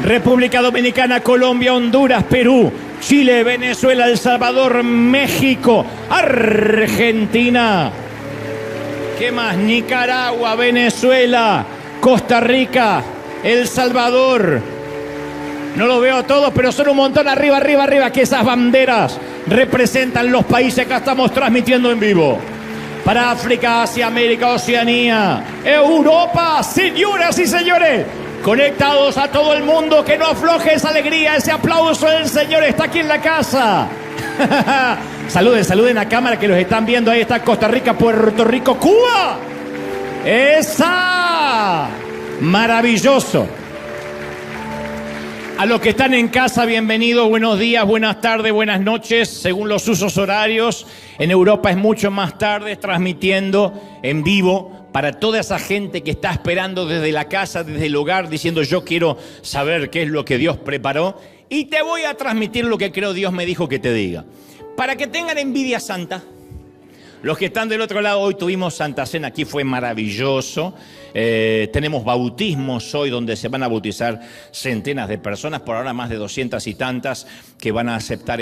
República Dominicana, Colombia, Honduras, Perú, Chile, Venezuela, El Salvador, México, Argentina. ¿Qué más? Nicaragua, Venezuela, Costa Rica, El Salvador. No lo veo a todos, pero son un montón. Arriba, arriba, arriba, que esas banderas representan los países que estamos transmitiendo en vivo. Para África, Asia, América, Oceanía, Europa, señoras y señores, conectados a todo el mundo, que no afloje esa alegría, ese aplauso del Señor está aquí en la casa. Saluden, saluden a cámara que los están viendo. Ahí está Costa Rica, Puerto Rico, Cuba. ¡Esa! Maravilloso. A los que están en casa, bienvenidos, buenos días, buenas tardes, buenas noches, según los usos horarios. En Europa es mucho más tarde, transmitiendo en vivo para toda esa gente que está esperando desde la casa, desde el hogar, diciendo yo quiero saber qué es lo que Dios preparó y te voy a transmitir lo que creo Dios me dijo que te diga. Para que tengan envidia santa. Los que están del otro lado, hoy tuvimos Santa Cena, aquí fue maravilloso. Tenemos bautismos hoy donde se van a bautizar centenas de personas, por ahora más de 200 y tantas que van a aceptar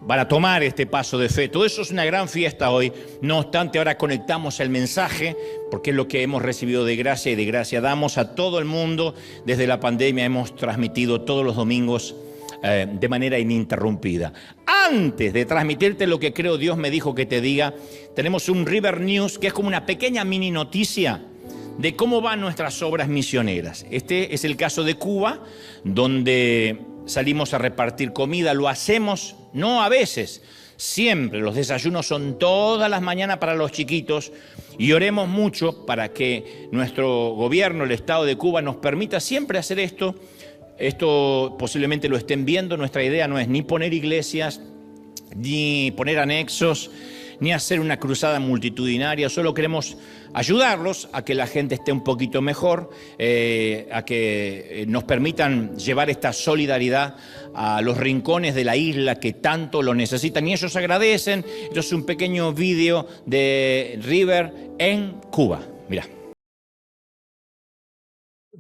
van a tomar este paso de fe. Todo eso es una gran fiesta hoy. No obstante, ahora conectamos el mensaje porque es lo que hemos recibido de gracia y de gracia damos a todo el mundo. Desde la pandemia hemos transmitido todos los domingos de manera ininterrumpida. Antes de transmitirte lo que creo Dios me dijo que te diga, tenemos un River News que es como una pequeña mini noticia de cómo van nuestras obras misioneras. Este es el caso de Cuba, donde salimos a repartir comida. Lo hacemos, no a veces, siempre. Los desayunos son todas las mañanas para los chiquitos y oremos mucho para que nuestro gobierno, el Estado de Cuba, nos permita siempre hacer esto. Esto posiblemente lo estén viendo. Nuestra idea no es ni poner iglesias, ni poner anexos, ni hacer una cruzada multitudinaria. Solo queremos ayudarlos a que la gente esté un poquito mejor, a que nos permitan llevar esta solidaridad a los rincones de la isla que tanto lo necesitan. Y ellos agradecen. Esto es un pequeño vídeo de River en Cuba. Mira.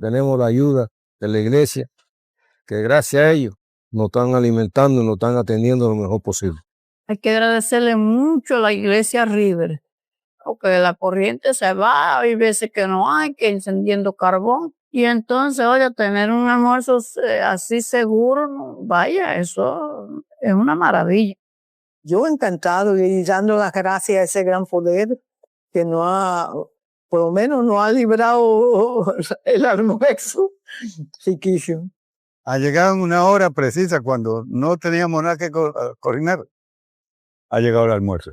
Tenemos la ayuda de la iglesia, que gracias a ellos nos están alimentando y nos están atendiendo lo mejor posible. Hay que agradecerle mucho a la iglesia River, porque la corriente se va, hay veces que no hay, que encendiendo carbón. Y entonces, oye, tener un almuerzo así seguro, vaya, eso es una maravilla. Yo encantado y dando las gracias a ese gran poder que nos ha, por lo menos nos ha librado el almuerzo. Riquísimo. Ha llegado en una hora precisa cuando no teníamos nada que cocinar. Ha llegado el almuerzo.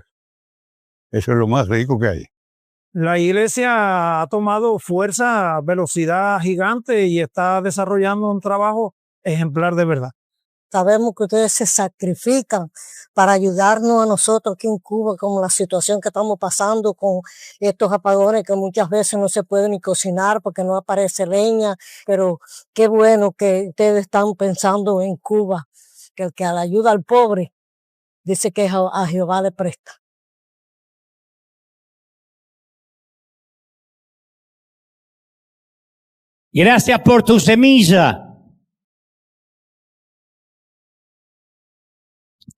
Eso es lo más rico que hay. La iglesia ha tomado fuerza, velocidad gigante y está desarrollando un trabajo ejemplar de verdad. Sabemos que ustedes se sacrifican para ayudarnos a nosotros aquí en Cuba con la situación que estamos pasando con estos apagones que muchas veces no se puede ni cocinar porque no aparece leña, pero qué bueno que ustedes están pensando en Cuba, que el que a la ayuda al pobre dice que a Jehová le presta. Gracias por tu semilla.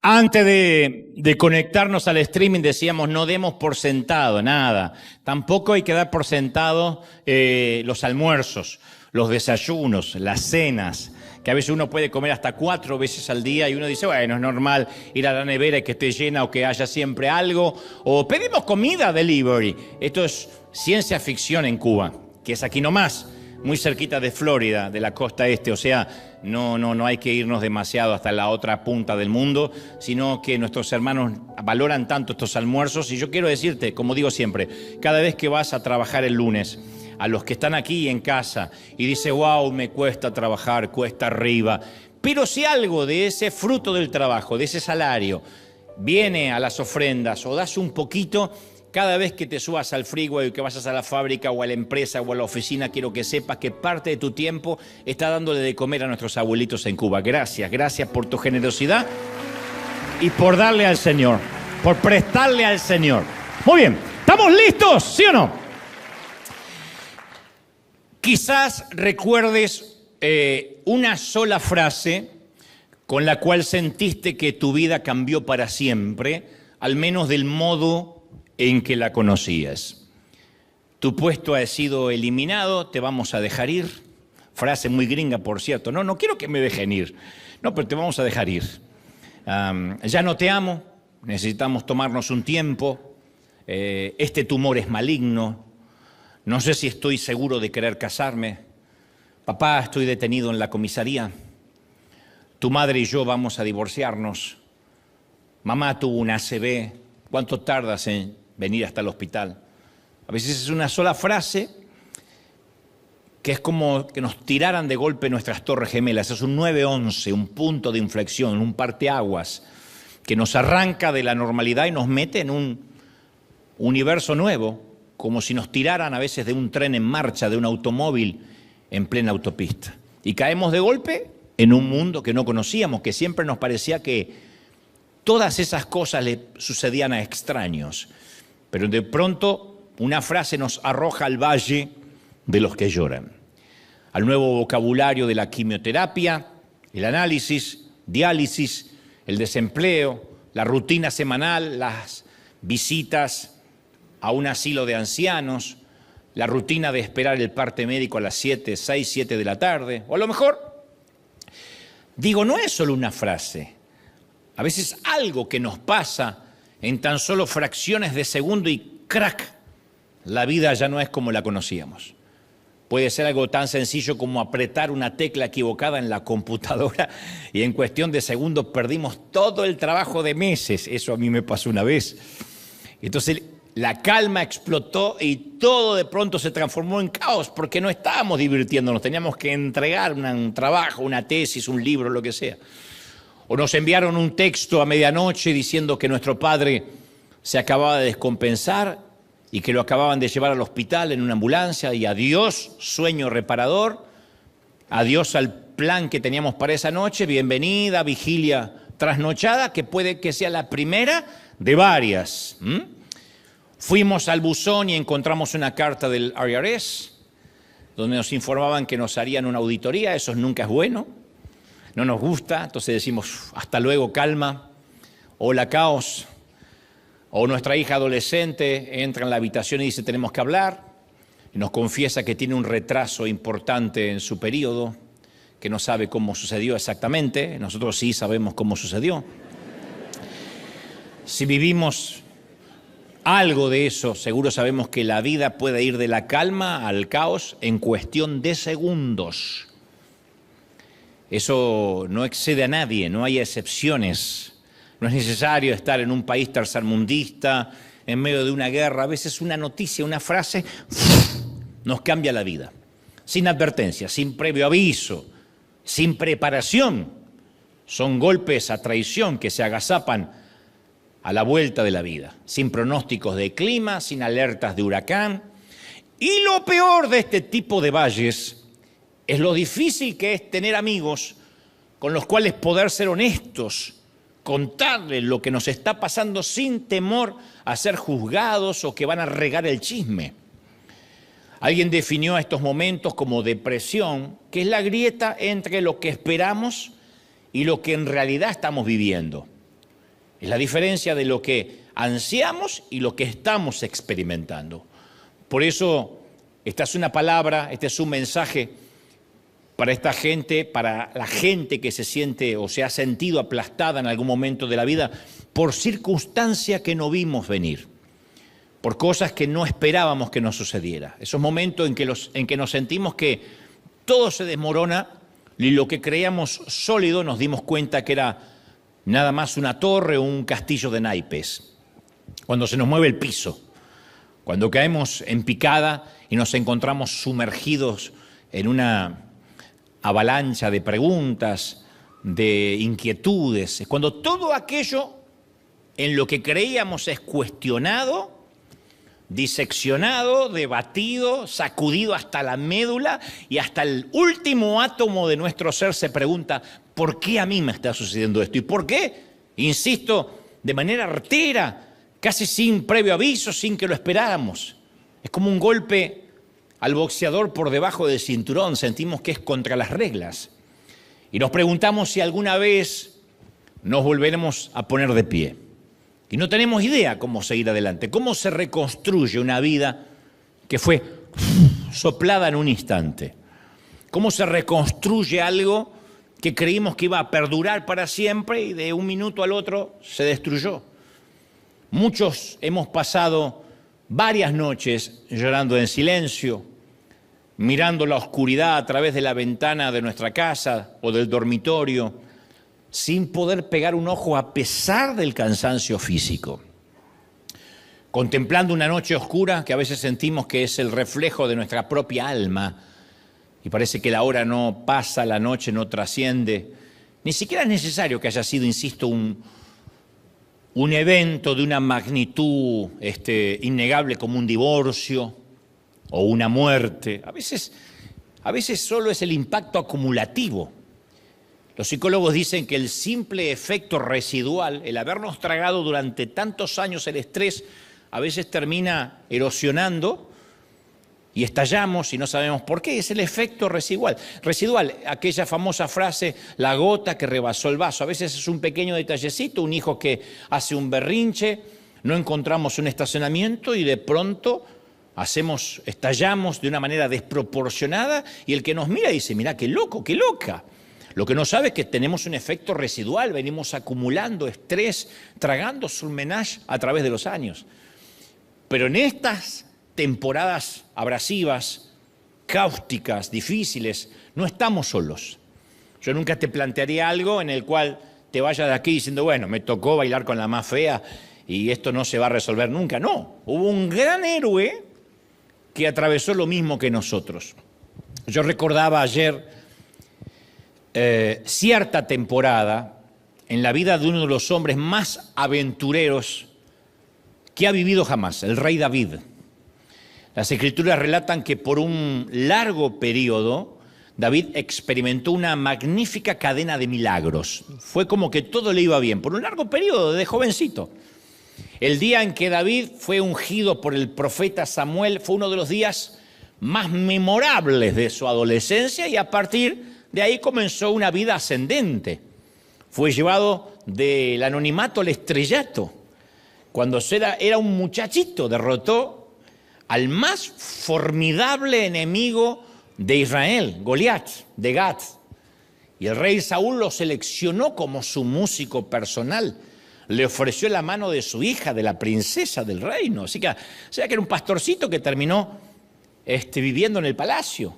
Antes de conectarnos al streaming decíamos no demos por sentado nada. Tampoco hay que dar por sentado los almuerzos, los desayunos, las cenas, que a veces uno puede comer hasta 4 veces al día y uno dice, bueno, es normal ir a la nevera y que esté llena o que haya siempre algo. O pedimos comida delivery. Esto es ciencia ficción en Cuba, que es aquí nomás, muy cerquita de Florida, de la costa este. O sea, no hay que irnos demasiado hasta la otra punta del mundo, sino que nuestros hermanos valoran tanto estos almuerzos. Y yo quiero decirte, como digo siempre, cada vez que vas a trabajar el lunes, a los que están aquí en casa y dice, wow, me cuesta trabajar, cuesta arriba. Pero si algo de ese fruto del trabajo, de ese salario, viene a las ofrendas o das un poquito, cada vez que te subas al freeway, que vayas a la fábrica o a la empresa o a la oficina, quiero que sepas que parte de tu tiempo está dándole de comer a nuestros abuelitos en Cuba. Gracias, gracias por tu generosidad y por darle al Señor, por prestarle al Señor. Muy bien, ¿estamos listos? ¿Sí o no? Quizás recuerdes una sola frase con la cual sentiste que tu vida cambió para siempre, al menos del modo en que la conocías. Tu puesto ha sido eliminado, te vamos a dejar ir. Frase muy gringa, por cierto. No quiero que me dejen ir. No, pero te vamos a dejar ir. Ya no te amo, necesitamos tomarnos un tiempo. Este tumor es maligno. No sé si estoy seguro de querer casarme. Papá, estoy detenido en la comisaría. Tu madre y yo vamos a divorciarnos. Mamá tuvo un ACV. ¿Cuánto tardas en venir hasta el hospital? A veces es una sola frase que es como que nos tiraran de golpe nuestras torres gemelas. Es un 911, un punto de inflexión, un parteaguas que nos arranca de la normalidad y nos mete en un universo nuevo, como si nos tiraran a veces de un tren en marcha, de un automóvil en plena autopista. Y caemos de golpe en un mundo que no conocíamos, que siempre nos parecía que todas esas cosas le sucedían a extraños. Pero de pronto una frase nos arroja al valle de los que lloran, al nuevo vocabulario de la quimioterapia, el análisis, diálisis, el desempleo, la rutina semanal, las visitas a un asilo de ancianos, la rutina de esperar el parte médico a las 6, 7 de la tarde, o a lo mejor, digo, no es solo una frase, a veces algo que nos pasa en tan solo fracciones de segundo y crack, la vida ya no es como la conocíamos. Puede ser algo tan sencillo como apretar una tecla equivocada en la computadora y en cuestión de segundos perdimos todo el trabajo de meses. Eso a mí me pasó una vez. Entonces la calma explotó y todo de pronto se transformó en caos porque no estábamos divirtiéndonos, teníamos que entregar un trabajo, una tesis, un libro, lo que sea. O nos enviaron un texto a medianoche diciendo que nuestro padre se acababa de descompensar y que lo acababan de llevar al hospital en una ambulancia, y adiós sueño reparador, adiós al plan que teníamos para esa noche, bienvenida, vigilia trasnochada, que puede que sea la primera de varias. Fuimos al buzón y encontramos una carta del IRS, donde nos informaban que nos harían una auditoría. Eso nunca es bueno, no nos gusta, entonces decimos, hasta luego, calma, hola, caos. O nuestra hija adolescente entra en la habitación y dice, tenemos que hablar, y nos confiesa que tiene un retraso importante en su periodo, que no sabe cómo sucedió exactamente. Nosotros sí sabemos cómo sucedió. Si vivimos algo de eso, seguro sabemos que la vida puede ir de la calma al caos en cuestión de segundos. Eso no excede a nadie, no hay excepciones. No es necesario estar en un país tercermundista, en medio de una guerra. A veces una noticia, una frase, nos cambia la vida. Sin advertencia, sin previo aviso, sin preparación. Son golpes a traición que se agazapan a la vuelta de la vida. Sin pronósticos de clima, sin alertas de huracán. Y lo peor de este tipo de valles es lo difícil que es tener amigos con los cuales poder ser honestos, contarles lo que nos está pasando sin temor a ser juzgados o que van a regar el chisme. Alguien definió a estos momentos como depresión, que es la grieta entre lo que esperamos y lo que en realidad estamos viviendo. Es la diferencia de lo que ansiamos y lo que estamos experimentando. Por eso, esta es una palabra, este es un mensaje para esta gente, para la gente que se siente o se ha sentido aplastada en algún momento de la vida por circunstancias que no vimos venir, por cosas que no esperábamos que nos sucediera. Esos momentos en que nos sentimos que todo se desmorona y lo que creíamos sólido nos dimos cuenta que era nada más una torre o un castillo de naipes. Cuando se nos mueve el piso, cuando caemos en picada y nos encontramos sumergidos en una avalancha de preguntas, de inquietudes, es cuando todo aquello en lo que creíamos es cuestionado, diseccionado, debatido, sacudido hasta la médula y hasta el último átomo de nuestro ser se pregunta, ¿por qué a mí me está sucediendo esto? ¿Y por qué? Insisto, de manera artera, casi sin previo aviso, sin que lo esperáramos. Es como un golpe al boxeador por debajo del cinturón, sentimos que es contra las reglas. Y nos preguntamos si alguna vez nos volveremos a poner de pie. Y no tenemos idea cómo seguir adelante, cómo se reconstruye una vida que fue soplada en un instante. Cómo se reconstruye algo que creímos que iba a perdurar para siempre y de un minuto al otro se destruyó. Muchos hemos pasado varias noches llorando en silencio, mirando la oscuridad a través de la ventana de nuestra casa o del dormitorio, sin poder pegar un ojo a pesar del cansancio físico. Contemplando una noche oscura que a veces sentimos que es el reflejo de nuestra propia alma y parece que la hora no pasa, la noche no trasciende. Ni siquiera es necesario que haya sido, insisto, un evento de una magnitud innegable como un divorcio o una muerte. A veces solo es el impacto acumulativo. Los psicólogos dicen que el simple efecto residual, el habernos tragado durante tantos años el estrés, a veces termina erosionando y estallamos y no sabemos por qué. Es el efecto residual. Residual, aquella famosa frase, la gota que rebasó el vaso. A veces es un pequeño detallecito, un hijo que hace un berrinche, no encontramos un estacionamiento y de pronto estallamos de una manera desproporcionada y el que nos mira dice, mira qué loco, qué loca. Lo que no sabe es que tenemos un efecto residual, venimos acumulando estrés, tragando surmenage a través de los años. Pero en estas temporadas abrasivas, cáusticas, difíciles, no estamos solos. Yo nunca te plantearía algo en el cual te vayas de aquí diciendo, bueno, me tocó bailar con la más fea y esto no se va a resolver nunca. No, hubo un gran héroe que atravesó lo mismo que nosotros. Yo recordaba ayer cierta temporada en la vida de uno de los hombres más aventureros que ha vivido jamás, el rey David. Las escrituras relatan que por un largo periodo David experimentó una magnífica cadena de milagros. Fue como que todo le iba bien, por un largo periodo, de jovencito. El día en que David fue ungido por el profeta Samuel fue uno de los días más memorables de su adolescencia y a partir de ahí comenzó una vida ascendente. Fue llevado del anonimato al estrellato. Cuando era un muchachito, derrotó al más formidable enemigo de Israel, Goliat, de Gat. Y el rey Saúl lo seleccionó como su músico personal. Le ofreció la mano de su hija, de la princesa del reino. O sea que era un pastorcito que terminó viviendo en el palacio.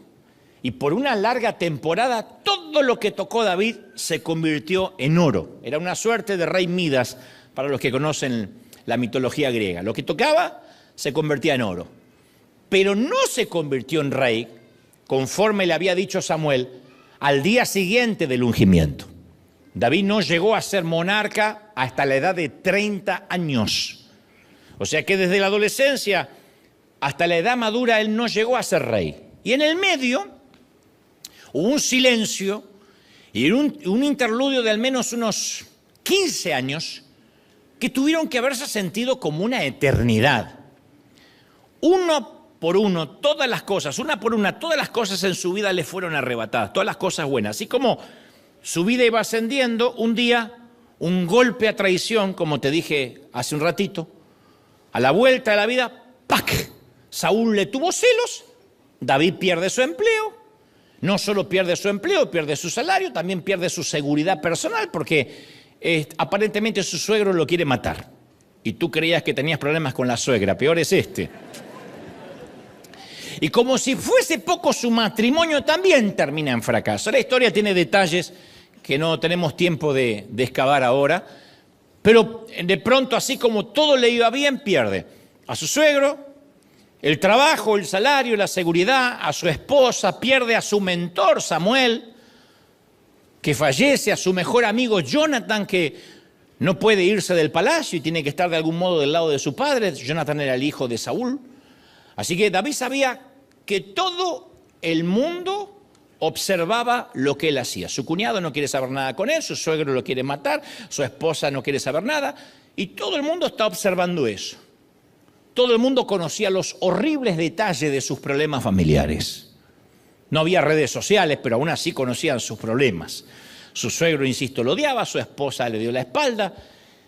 Y por una larga temporada, todo lo que tocó David se convirtió en oro. Era una suerte de rey Midas para los que conocen la mitología griega. Lo que tocaba se convertía en oro. Pero no se convirtió en rey, conforme le había dicho Samuel, al día siguiente del ungimiento. David no llegó a ser monarca hasta la edad de 30 años. O sea que desde la adolescencia hasta la edad madura él no llegó a ser rey. Y en el medio hubo un silencio y un interludio de al menos unos 15 años que tuvieron que haberse sentido como una eternidad. Uno por uno, todas las cosas en su vida le fueron arrebatadas, todas las cosas buenas. Así como su vida iba ascendiendo, un día, un golpe a traición, como te dije hace un ratito, a la vuelta de la vida, ¡pac! Saúl le tuvo celos, David pierde su empleo, no solo pierde su empleo, pierde su salario, también pierde su seguridad personal, porque aparentemente su suegro lo quiere matar. Y tú creías que tenías problemas con la suegra, peor es este. Y como si fuese poco, su matrimonio también termina en fracaso. La historia tiene detalles que no tenemos tiempo de excavar ahora, pero de pronto, así como todo le iba bien, pierde a su suegro, el trabajo, el salario, la seguridad, a su esposa, pierde a su mentor Samuel, que fallece, a su mejor amigo Jonathan, que no puede irse del palacio y tiene que estar de algún modo del lado de su padre. Jonathan era el hijo de Saúl. Así que David sabía que todo el mundo observaba lo que él hacía. Su cuñado no quiere saber nada con él, su suegro lo quiere matar, su esposa no quiere saber nada, y todo el mundo está observando eso. todo el mundo conocía los horribles detalles de sus problemas familiares. No había redes sociales, pero aún así conocían sus problemas. Su suegro, insisto, lo odiaba, su esposa le dio la espalda.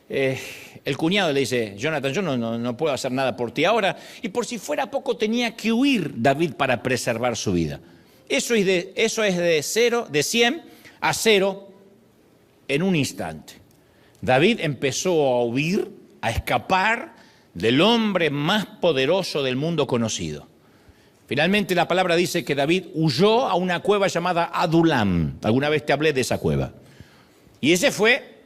El cuñado le dice, Jonathan, yo no puedo hacer nada por ti ahora. Y por si fuera poco tenía que huir David para preservar su vida. Eso es de 100 a 0 en un instante. David empezó a huir, a escapar del hombre más poderoso del mundo conocido. Finalmente la palabra dice que David huyó a una cueva llamada Adulam. Alguna vez te hablé de esa cueva. Y ese fue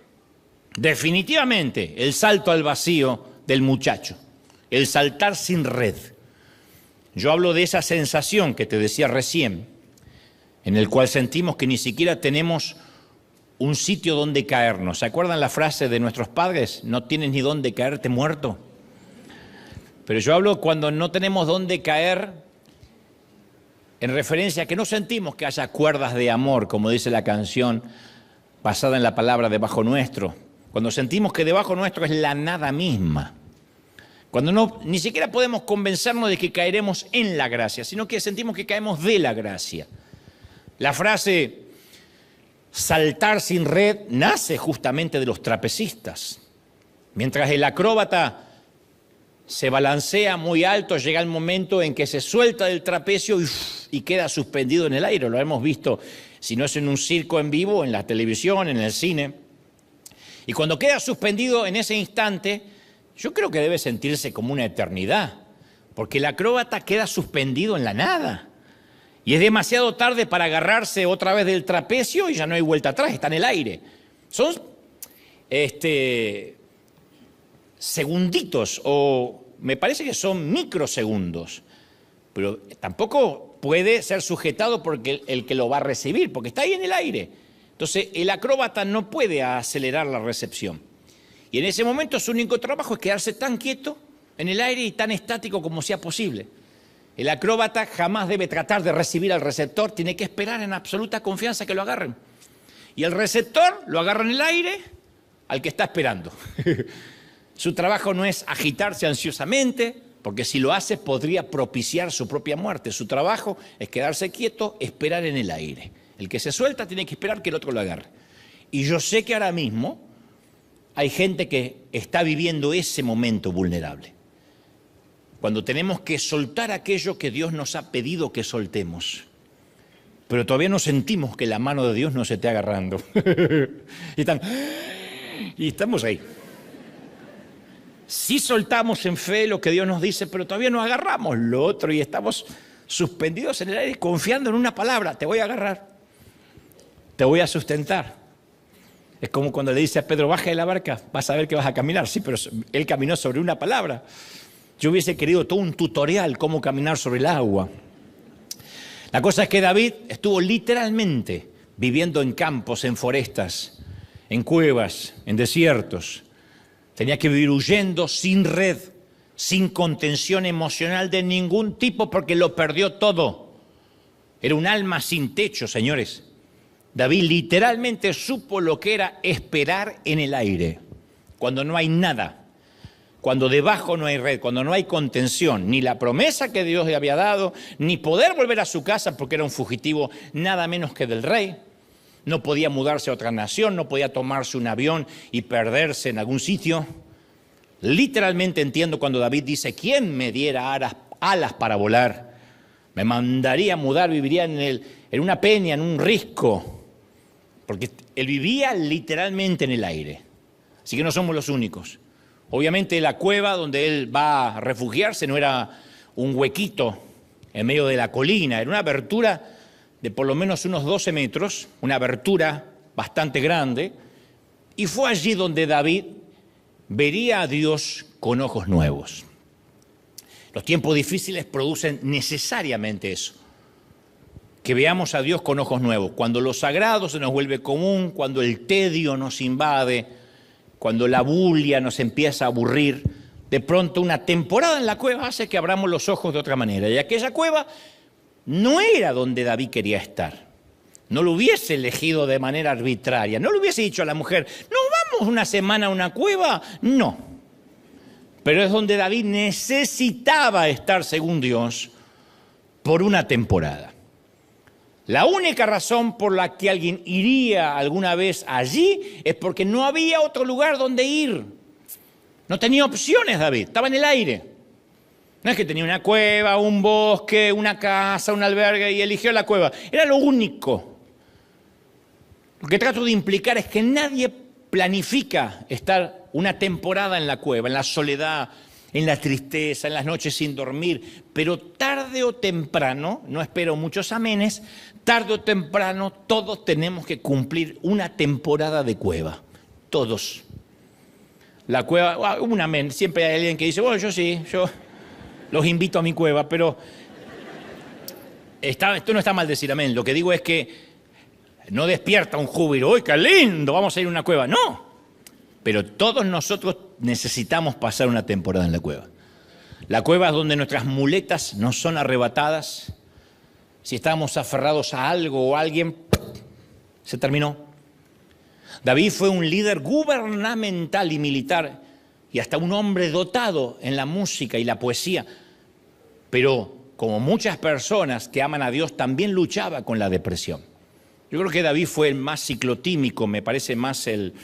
definitivamente el salto al vacío del muchacho, el saltar sin red. Yo hablo de esa sensación que te decía recién, en el cual sentimos que ni siquiera tenemos un sitio donde caernos. ¿Se acuerdan la frase de nuestros padres? No tienes ni dónde caerte muerto. Pero yo hablo cuando no tenemos dónde caer en referencia a que no sentimos que haya cuerdas de amor, como dice la canción basada en la palabra debajo nuestro. Cuando sentimos que debajo nuestro es la nada misma. Cuando ni siquiera podemos convencernos de que caeremos en la gracia, sino que sentimos que caemos de la gracia. La frase saltar sin red nace justamente de los trapecistas. Mientras el acróbata se balancea muy alto, llega el momento en que se suelta del trapecio y queda suspendido en el aire. Lo hemos visto, si no es en un circo en vivo, en la televisión, en el cine. Y cuando queda suspendido en ese instante, yo creo que debe sentirse como una eternidad, porque el acróbata queda suspendido en la nada. Y es demasiado tarde para agarrarse otra vez del trapecio y ya no hay vuelta atrás, está en el aire. Son segunditos, o me parece que son microsegundos, pero tampoco puede ser sujetado por el que lo va a recibir, porque está ahí en el aire. Entonces el acróbata no puede acelerar la recepción. Y en ese momento su único trabajo es quedarse tan quieto en el aire y tan estático como sea posible. El acróbata jamás debe tratar de recibir al receptor, tiene que esperar en absoluta confianza que lo agarren. Y el receptor lo agarra en el aire al que está esperando. Su trabajo no es agitarse ansiosamente, porque si lo hace podría propiciar su propia muerte. Su trabajo es quedarse quieto, esperar en el aire. El que se suelta tiene que esperar que el otro lo agarre. Y yo sé que ahora mismo hay gente que está viviendo ese momento vulnerable. Cuando tenemos que soltar aquello que Dios nos ha pedido que soltemos. Pero todavía no sentimos que la mano de Dios nos esté agarrando. Y estamos ahí. Sí soltamos en fe lo que Dios nos dice, pero todavía no agarramos lo otro y estamos suspendidos en el aire confiando en una palabra. Te voy a agarrar, te voy a sustentar. Es como cuando le dice a Pedro, baja de la barca, vas a ver que vas a caminar. Sí, pero él caminó sobre una palabra. Yo hubiese querido todo un tutorial cómo caminar sobre el agua. La cosa es que David estuvo literalmente viviendo en campos, en forestas, en cuevas, en desiertos. Tenía que vivir huyendo, sin red, sin contención emocional de ningún tipo, porque lo perdió todo. Era un alma sin techo, señores. David literalmente supo lo que era esperar en el aire, cuando no hay nada, cuando debajo no hay red, cuando no hay contención, ni la promesa que Dios le había dado, ni poder volver a su casa porque era un fugitivo nada menos que del rey. No podía mudarse a otra nación, no podía tomarse un avión y perderse en algún sitio. Literalmente entiendo cuando David dice, ¿quién me diera alas para volar? Me mandaría a mudar, viviría en una peña, en un risco. Porque él vivía literalmente en el aire. Así que no somos los únicos. Obviamente la cueva donde él va a refugiarse no era un huequito en medio de la colina, era una abertura de por lo menos unos 12 metros, una abertura bastante grande, y fue allí donde David vería a Dios con ojos nuevos. Los tiempos difíciles producen necesariamente eso, que veamos a Dios con ojos nuevos. Cuando lo sagrado se nos vuelve común, cuando el tedio nos invade, cuando la bulia nos empieza a aburrir, de pronto una temporada en la cueva hace que abramos los ojos de otra manera. Y aquella cueva no era donde David quería estar. No lo hubiese elegido de manera arbitraria. No le hubiese dicho a la mujer, ¿nos vamos una semana a una cueva? No. pero es donde David necesitaba estar, según Dios, por una temporada. La única razón por la que alguien iría alguna vez allí es porque no había otro lugar donde ir. No tenía opciones, David, estaba en el aire. No es que tenía una cueva, un bosque, una casa, un albergue y eligió la cueva. Era lo único. Lo que trato de implicar es que nadie planifica estar una temporada en la cueva, en la soledad, en la tristeza, en las noches sin dormir, pero tarde o temprano, no espero muchos amenes, tarde o temprano todos tenemos que cumplir una temporada de cueva, todos. La cueva, un amén, siempre hay alguien que dice, bueno, yo los invito a mi cueva, pero esto no está mal decir amén, lo que digo es que no despierta un júbilo, ¡uy, qué lindo! Vamos a ir a una cueva, no. Pero todos nosotros necesitamos pasar una temporada en la cueva. La cueva es donde nuestras muletas nos son arrebatadas. Si estábamos aferrados a algo o a alguien, se terminó. David fue un líder gubernamental y militar y hasta un hombre dotado en la música y la poesía. Pero como muchas personas que aman a Dios, también luchaba con la depresión. Yo creo que David fue el más ciclotímico, me parece más el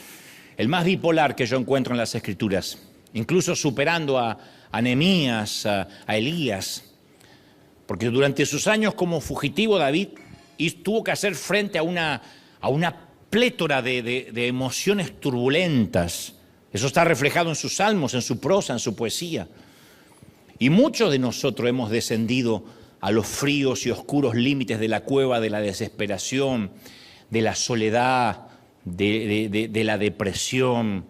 más bipolar que yo encuentro en las Escrituras, incluso superando a Nehemías, a Elías, porque durante sus años como fugitivo David tuvo que hacer frente a una plétora de emociones turbulentas. Eso está reflejado en sus salmos, en su prosa, en su poesía. Y muchos de nosotros hemos descendido a los fríos y oscuros límites de la cueva de la desesperación, de la soledad, de la depresión,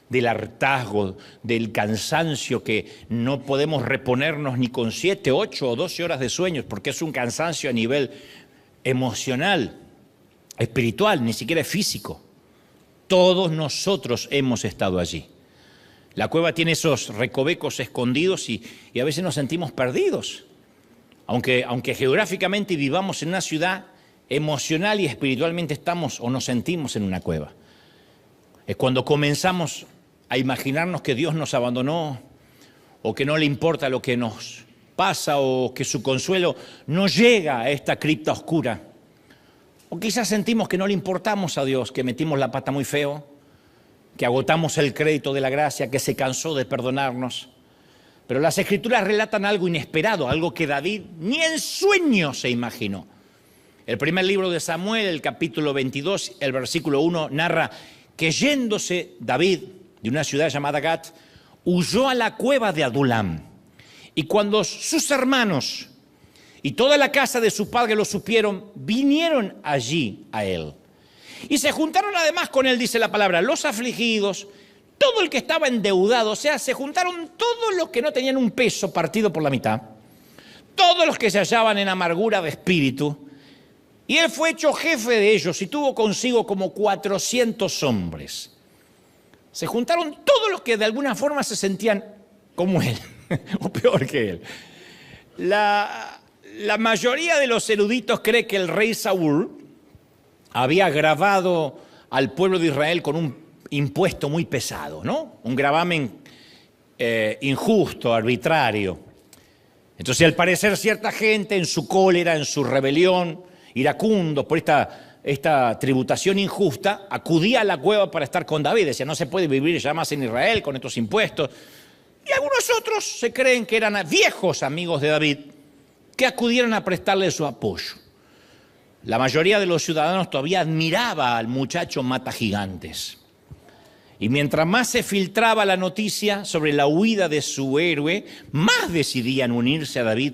del hartazgo, del cansancio que no podemos reponernos ni con 7, 8 o 12 horas de sueños, porque es un cansancio a nivel emocional, espiritual, ni siquiera es físico. Todos nosotros hemos estado allí. La cueva tiene esos recovecos escondidos y a veces nos sentimos perdidos. Aunque geográficamente vivamos en una ciudad, emocional y espiritualmente estamos o nos sentimos en una cueva. Es cuando comenzamos a imaginarnos que Dios nos abandonó o que no le importa lo que nos pasa o que su consuelo no llega a esta cripta oscura. O quizás sentimos que no le importamos a Dios, que metimos la pata muy feo, que agotamos el crédito de la gracia, que se cansó de perdonarnos. Pero las Escrituras relatan algo inesperado, algo que David ni en sueño se imaginó. El primer libro de Samuel, el capítulo 22, el versículo 1, narra que yéndose David de una ciudad llamada Gat, huyó a la cueva de Adulam. Y cuando sus hermanos y toda la casa de su padre lo supieron, vinieron allí a él. Y se juntaron además con él, dice la palabra, los afligidos, todo el que estaba endeudado, o sea, se juntaron todos los que no tenían un peso partido por la mitad, todos los que se hallaban en amargura de espíritu, y él fue hecho jefe de ellos y tuvo consigo como 400 hombres. Se juntaron todos los que de alguna forma se sentían como él, o peor que él. La mayoría de los eruditos cree que el rey Saúl había gravado al pueblo de Israel con un impuesto muy pesado, ¿no? Un gravamen injusto, arbitrario. Entonces, al parecer, cierta gente en su cólera, en su rebelión, iracundo por esta tributación injusta, acudía a la cueva para estar con David. Decía, no se puede vivir ya más en Israel con estos impuestos. Y algunos otros se creen que eran viejos amigos de David que acudieron a prestarle su apoyo. La mayoría de los ciudadanos todavía admiraba al muchacho mata gigantes. Y mientras más se filtraba la noticia sobre la huida de su héroe, más decidían unirse a David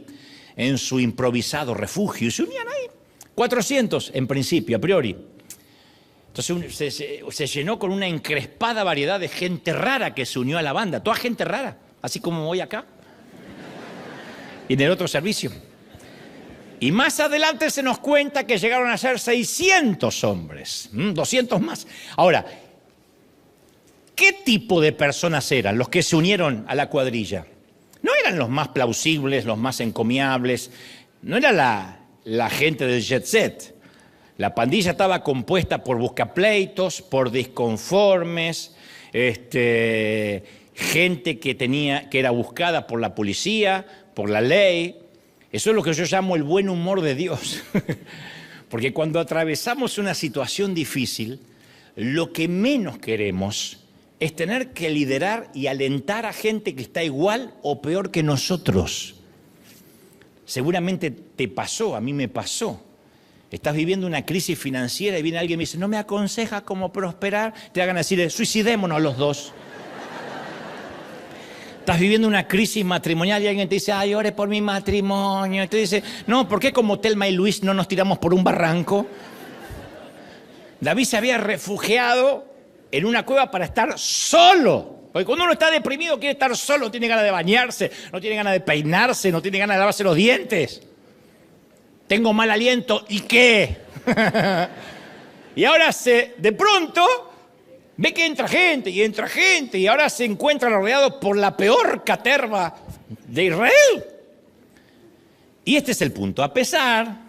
en su improvisado refugio. Y se unían ahí. 400 en principio, a priori. Entonces se llenó con una encrespada variedad de gente rara que se unió a la banda. Toda gente rara, así como hoy acá. Y en el otro servicio. Y más adelante se nos cuenta que llegaron a ser 600 hombres, 200 más. Ahora, ¿qué tipo de personas eran los que se unieron a la cuadrilla? No eran los más plausibles, los más encomiables, no era la gente del jet set. La pandilla estaba compuesta por buscapleitos, por disconformes, gente que era buscada por la policía, por la ley. Eso es lo que yo llamo el buen humor de Dios. Porque cuando atravesamos una situación difícil, lo que menos queremos es tener que liderar y alentar a gente que está igual o peor que nosotros. Seguramente te pasó, a mí me pasó. Estás viviendo una crisis financiera y viene alguien y me dice, no me aconseja cómo prosperar, te hagan decir, suicidémonos los dos. Estás viviendo una crisis matrimonial y alguien te dice, ay, ore por mi matrimonio. Y te dice, no, ¿por qué como Telma y Luis no nos tiramos por un barranco? David se había refugiado en una cueva para estar solo. Porque cuando uno está deprimido quiere estar solo, no tiene ganas de bañarse, no tiene ganas de peinarse, no tiene ganas de lavarse los dientes. Tengo mal aliento, ¿y qué? Y ahora de pronto ve que entra gente y ahora se encuentra rodeado por la peor caterva de Israel. Y este es el punto. A pesar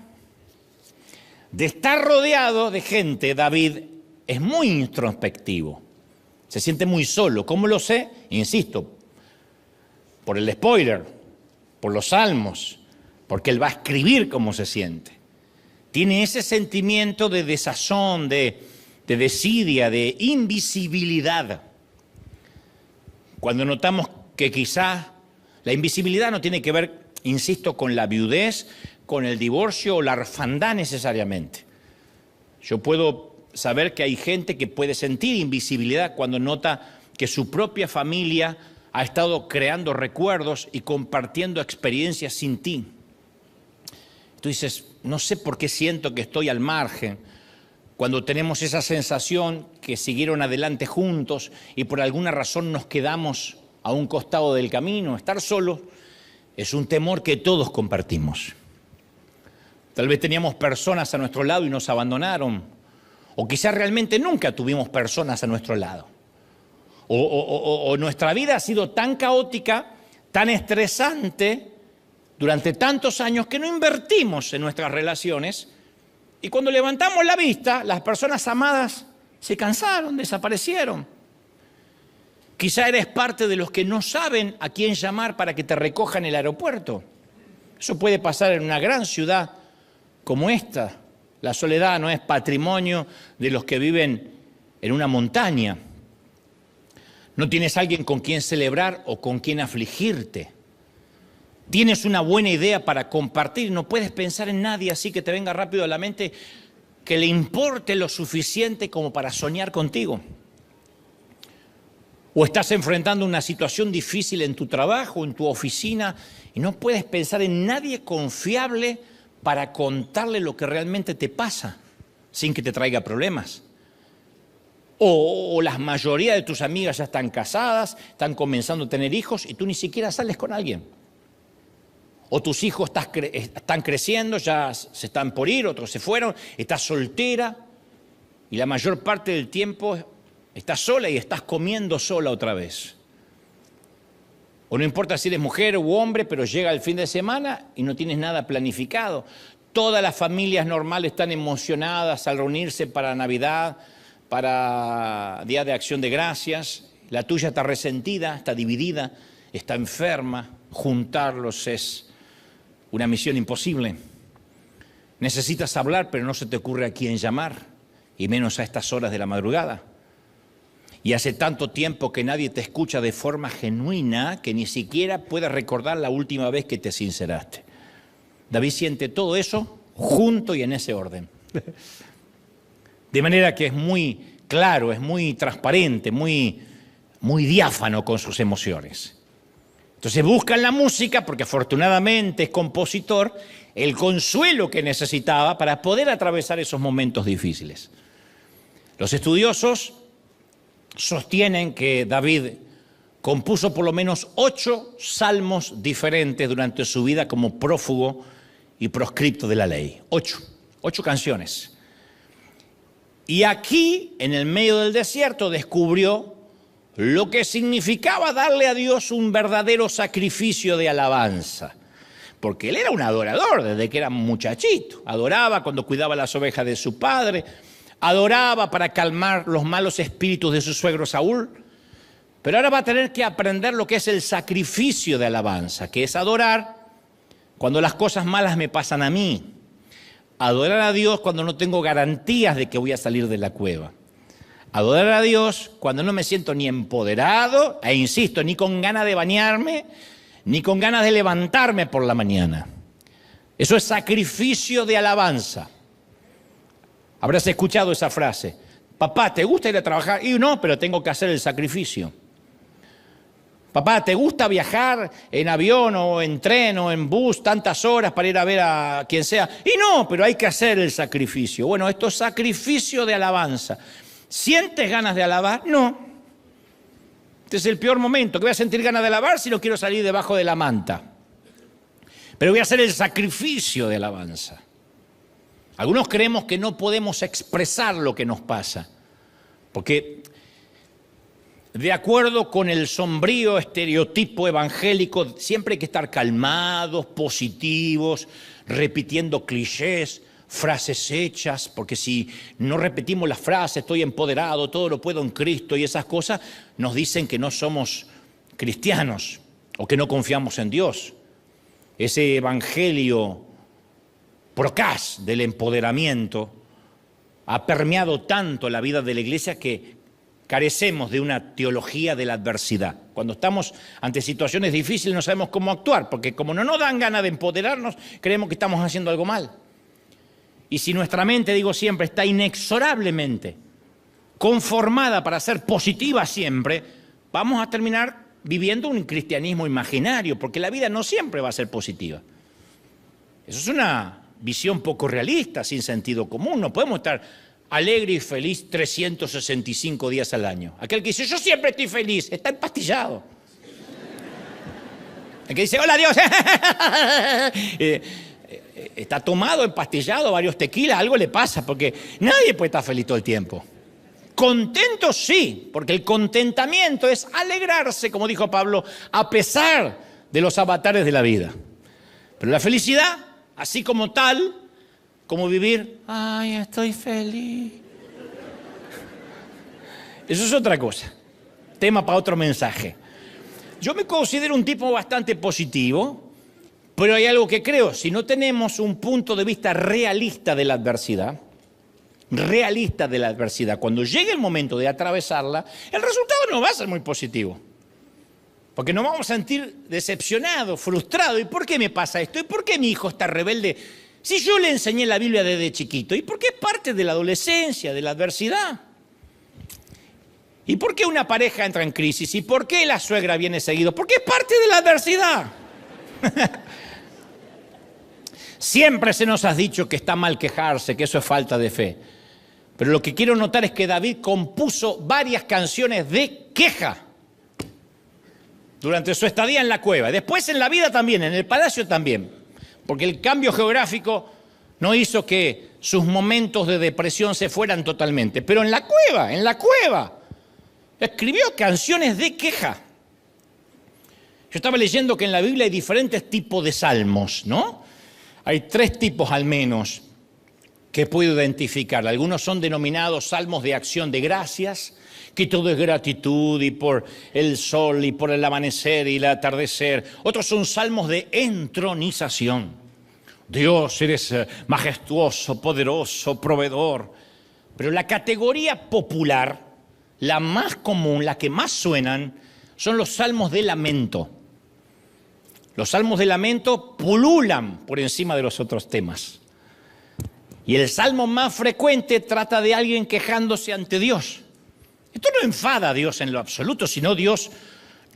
de estar rodeado de gente, David es muy introspectivo. Se siente muy solo. ¿Cómo lo sé? Insisto, por el spoiler, por los salmos, porque él va a escribir cómo se siente. Tiene ese sentimiento de desazón, de desidia, de invisibilidad. Cuando notamos que quizás la invisibilidad no tiene que ver, insisto, con la viudez, con el divorcio o la orfandad necesariamente. Yo puedo saber que hay gente que puede sentir invisibilidad cuando nota que su propia familia ha estado creando recuerdos y compartiendo experiencias sin ti. Tú dices, no sé por qué siento que estoy al margen, cuando tenemos esa sensación que siguieron adelante juntos y por alguna razón nos quedamos a un costado del camino. Estar solos es un temor que todos compartimos. Tal vez teníamos personas a nuestro lado y nos abandonaron, o quizás realmente nunca tuvimos personas a nuestro lado. O nuestra vida ha sido tan caótica, tan estresante durante tantos años que no invertimos en nuestras relaciones. Y cuando levantamos la vista, las personas amadas se cansaron, desaparecieron. Quizá eres parte de los que no saben a quién llamar para que te recojan en el aeropuerto. Eso puede pasar en una gran ciudad como esta. La soledad no es patrimonio de los que viven en una montaña. No tienes alguien con quien celebrar o con quien afligirte. Tienes una buena idea para compartir, no puedes pensar en nadie así que te venga rápido a la mente que le importe lo suficiente como para soñar contigo. O estás enfrentando una situación difícil en tu trabajo, en tu oficina, y no puedes pensar en nadie confiable para contarle lo que realmente te pasa, sin que te traiga problemas. O la mayoría de tus amigas ya están casadas, están comenzando a tener hijos y tú ni siquiera sales con alguien. O tus hijos están creciendo, ya se están por ir, otros se fueron, estás soltera y la mayor parte del tiempo estás sola y estás comiendo sola otra vez. O no importa si eres mujer u hombre, pero llega el fin de semana y no tienes nada planificado. Todas las familias normales están emocionadas al reunirse para Navidad, para Día de Acción de Gracias. La tuya está resentida, está dividida, está enferma. Juntarlos es una misión imposible. Necesitas hablar, pero no se te ocurre a quién llamar, y menos a estas horas de la madrugada. Y hace tanto tiempo que nadie te escucha de forma genuina que ni siquiera puedes recordar la última vez que te sinceraste. David siente todo eso junto y en ese orden. De manera que es muy claro, es muy transparente, muy diáfano con sus emociones. Entonces busca en la música, porque afortunadamente es compositor, el consuelo que necesitaba para poder atravesar esos momentos difíciles. Los estudiosos sostienen que David compuso por lo menos 8 salmos diferentes durante su vida como prófugo y proscripto de la ley. 8 canciones. Y aquí, en el medio del desierto, descubrió lo que significaba darle a Dios un verdadero sacrificio de alabanza. Porque él era un adorador desde que era muchachito. Adoraba cuando cuidaba las ovejas de su padre. Adoraba para calmar los malos espíritus de su suegro Saúl. Pero ahora va a tener que aprender lo que es el sacrificio de alabanza, que es adorar cuando las cosas malas me pasan a mí. Adorar a Dios cuando no tengo garantías de que voy a salir de la cueva. Adorar a Dios cuando no me siento ni empoderado, e insisto, ni con ganas de bañarme, ni con ganas de levantarme por la mañana. Eso es sacrificio de alabanza. Habrás escuchado esa frase. Papá, ¿te gusta ir a trabajar? Y no, pero tengo que hacer el sacrificio. Papá, ¿te gusta viajar en avión o en tren o en bus tantas horas para ir a ver a quien sea? Y no, pero hay que hacer el sacrificio. Bueno, esto es sacrificio de alabanza. ¿Sientes ganas de alabar? No. Este es el peor momento. ¿Qué voy a sentir ganas de alabar si no quiero salir debajo de la manta? Pero voy a hacer el sacrificio de alabanza. Algunos creemos que no podemos expresar lo que nos pasa, porque de acuerdo con el sombrío estereotipo evangélico, siempre hay que estar calmados, positivos, repitiendo clichés, frases hechas, porque si no repetimos las frases, estoy empoderado, todo lo puedo en Cristo y esas cosas, nos dicen que no somos cristianos o que no confiamos en Dios. Ese evangelio procaz del empoderamiento ha permeado tanto la vida de la iglesia que carecemos de una teología de la adversidad. Cuando estamos ante situaciones difíciles no sabemos cómo actuar, porque como no nos dan ganas de empoderarnos, creemos que estamos haciendo algo mal. Y si nuestra mente, digo siempre, está inexorablemente conformada para ser positiva siempre, vamos a terminar viviendo un cristianismo imaginario, porque la vida no siempre va a ser positiva. Eso es una visión poco realista, sin sentido común. No podemos estar alegre y feliz 365 días al año. Aquel que dice, yo siempre estoy feliz, está empastillado. El que dice, hola Dios, está tomado, empastillado, varios tequilas, algo le pasa, porque nadie puede estar feliz todo el tiempo. Contento sí, porque el contentamiento es alegrarse, como dijo Pablo, a pesar de los avatares de la vida. Pero la felicidad, así como tal, como vivir, ay, estoy feliz. Eso es otra cosa, tema para otro mensaje. Yo me considero un tipo bastante positivo, pero hay algo que creo, si no tenemos un punto de vista realista de la adversidad, cuando llegue el momento de atravesarla, el resultado no va a ser muy positivo. Porque nos vamos a sentir decepcionados, frustrados. ¿Y por qué me pasa esto? ¿Y por qué mi hijo está rebelde? Si yo le enseñé la Biblia desde chiquito. ¿Y por qué es parte de la adolescencia, de la adversidad? ¿Y por qué una pareja entra en crisis? ¿Y por qué la suegra viene seguido? Porque es parte de la adversidad. Siempre se nos ha dicho que está mal quejarse, que eso es falta de fe. Pero lo que quiero notar es que David compuso varias canciones de queja durante su estadía en la cueva. Después en la vida también, en el palacio también. Porque el cambio geográfico no hizo que sus momentos de depresión se fueran totalmente. Pero en la cueva, escribió canciones de queja. Yo estaba leyendo que en la Biblia hay diferentes tipos de salmos, ¿no? Hay 3 tipos al menos que puedo identificar. Algunos son denominados salmos de acción de gracias, que todo es gratitud y por el sol y por el amanecer y el atardecer. Otros son salmos de entronización. Dios, eres majestuoso, poderoso, proveedor. Pero la categoría popular, la más común, la que más suenan, son los salmos de lamento. Los salmos de lamento pululan por encima de los otros temas. Y el salmo más frecuente trata de alguien quejándose ante Dios. Esto no enfada a Dios en lo absoluto, sino Dios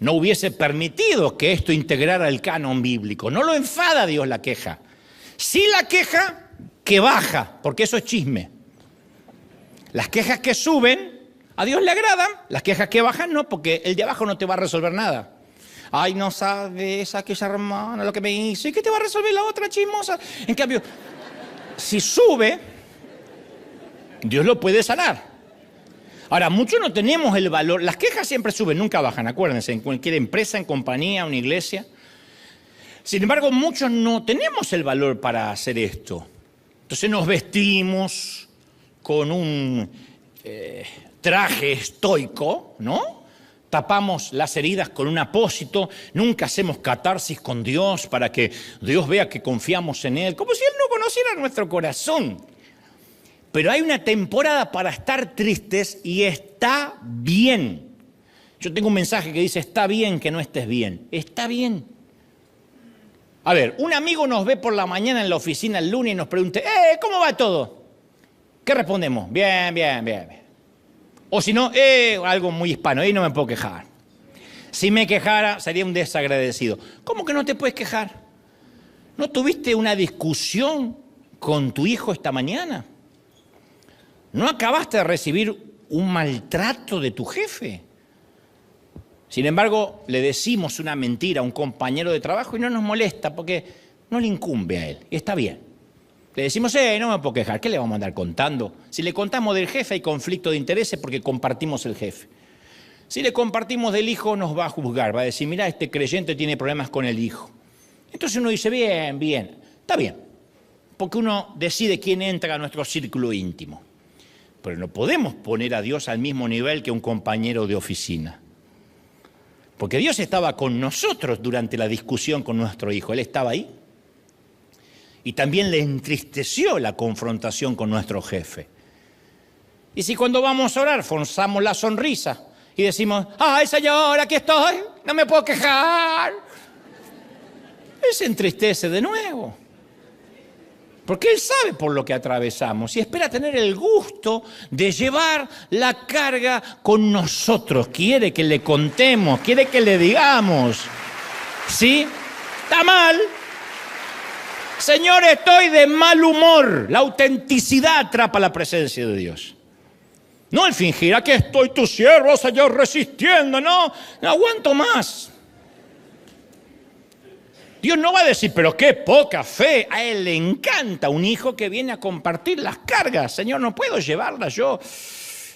no hubiese permitido que esto integrara el canon bíblico. No lo enfada a Dios la queja. Sí la queja que baja, porque eso es chisme. Las quejas que suben a Dios le agradan, las quejas que bajan no, porque el de abajo no te va a resolver nada. Ay, no sabes, aquella hermana lo que me hizo. ¿Y qué te va a resolver la otra chismosa? En cambio, si sube, Dios lo puede sanar. Ahora, muchos no tenemos el valor. Las quejas siempre suben, nunca bajan, acuérdense, en cualquier empresa, en compañía, una iglesia. Sin embargo, muchos no tenemos el valor para hacer esto. Entonces nos vestimos con un traje estoico, ¿no? tapamos las heridas con un apósito, nunca hacemos catarsis con Dios para que Dios vea que confiamos en Él, como si Él no conociera nuestro corazón. Pero hay una temporada para estar tristes y está bien. Yo tengo un mensaje que dice, está bien que no estés bien. Está bien. A ver, un amigo nos ve por la mañana en la oficina el lunes y nos pregunta, ¿cómo va todo? ¿Qué respondemos? Bien, bien, bien, bien. O si no, algo muy hispano, no me puedo quejar. Si me quejara, sería un desagradecido. ¿Cómo que no te puedes quejar? ¿No tuviste una discusión con tu hijo esta mañana? ¿No acabaste de recibir un maltrato de tu jefe? Sin embargo, le decimos una mentira a un compañero de trabajo y no nos molesta porque no le incumbe a él. Y está bien. Le decimos, no me puedo quejar. ¿Qué le vamos a andar contando? Si le contamos del jefe hay conflicto de intereses porque compartimos el jefe. Si le compartimos del hijo nos va a juzgar. Va a decir, mira, este creyente tiene problemas con el hijo. Entonces uno dice, bien, bien. Está bien. Porque uno decide quién entra a nuestro círculo íntimo. Pero no podemos poner a Dios al mismo nivel que un compañero de oficina. Porque Dios estaba con nosotros durante la discusión con nuestro hijo. Él estaba ahí. Y también le entristeció la confrontación con nuestro jefe. Y si cuando vamos a orar forzamos la sonrisa y decimos, ¡ay, Señor, aquí estoy! ¡No me puedo quejar! Él se entristece de nuevo. Porque Él sabe por lo que atravesamos y espera tener el gusto de llevar la carga con nosotros. Quiere que le contemos, quiere que le digamos. ¿Sí? ¿Está mal? Señor, estoy de mal humor. La autenticidad atrapa la presencia de Dios. No el fingir, aquí estoy tu siervo, Señor, resistiendo. No aguanto más. Dios no va a decir, pero qué poca fe. A Él le encanta un hijo que viene a compartir las cargas. Señor, no puedo llevarlas yo,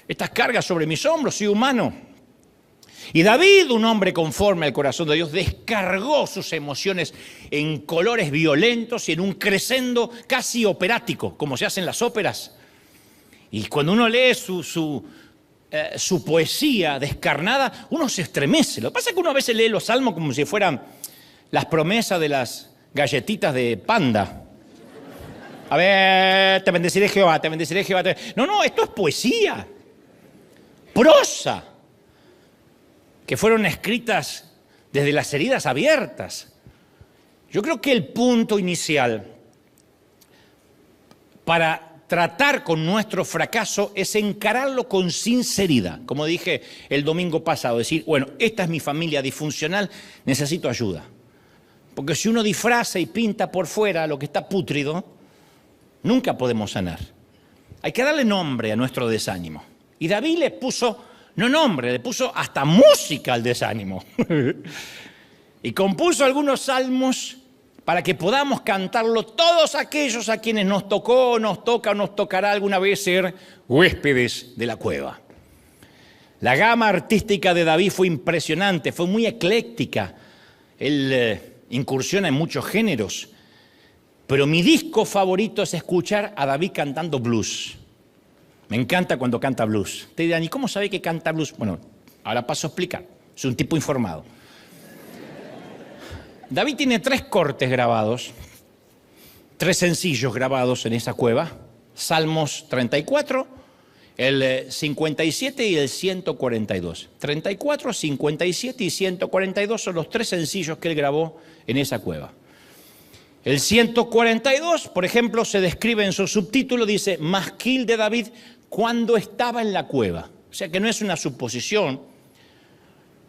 estas cargas sobre mis hombros, soy humano. Y David, un hombre conforme al corazón de Dios, descargó sus emociones en colores violentos y en un crescendo casi operático, como se hace en las óperas. Y cuando uno lee su poesía descarnada, uno se estremece. Lo que pasa es que uno a veces lee los salmos como si fueran las promesas de las galletitas de Panda. A ver, te bendeciré Jehová, te bendeciré Jehová. No, esto es poesía, prosa, que fueron escritas desde las heridas abiertas. Yo creo que el punto inicial para tratar con nuestro fracaso es encararlo con sinceridad. Como dije el domingo pasado, decir, bueno, esta es mi familia disfuncional, necesito ayuda. Porque si uno disfraza y pinta por fuera lo que está pútrido, nunca podemos sanar. Hay que darle nombre a nuestro desánimo. Y David le puso, no nombre, le puso hasta música al desánimo. Y compuso algunos salmos para que podamos cantarlo todos aquellos a quienes nos tocó, nos toca o nos tocará alguna vez ser huéspedes de la cueva. La gama artística de David fue impresionante, fue muy ecléctica. Él incursiona en muchos géneros, pero mi disco favorito es escuchar a David cantando blues. Me encanta cuando canta blues. Te dirán, ¿y cómo sabe que canta blues? Bueno, ahora paso a explicar. Soy un tipo informado. David tiene 3 cortes grabados, 3 sencillos grabados en esa cueva. Salmos 34, el 57 y el 142. 34, 57 y 142 son los 3 sencillos que él grabó en esa cueva. El 142, por ejemplo, se describe en su subtítulo, dice, Masquil de David cuando estaba en la cueva. O sea que no es una suposición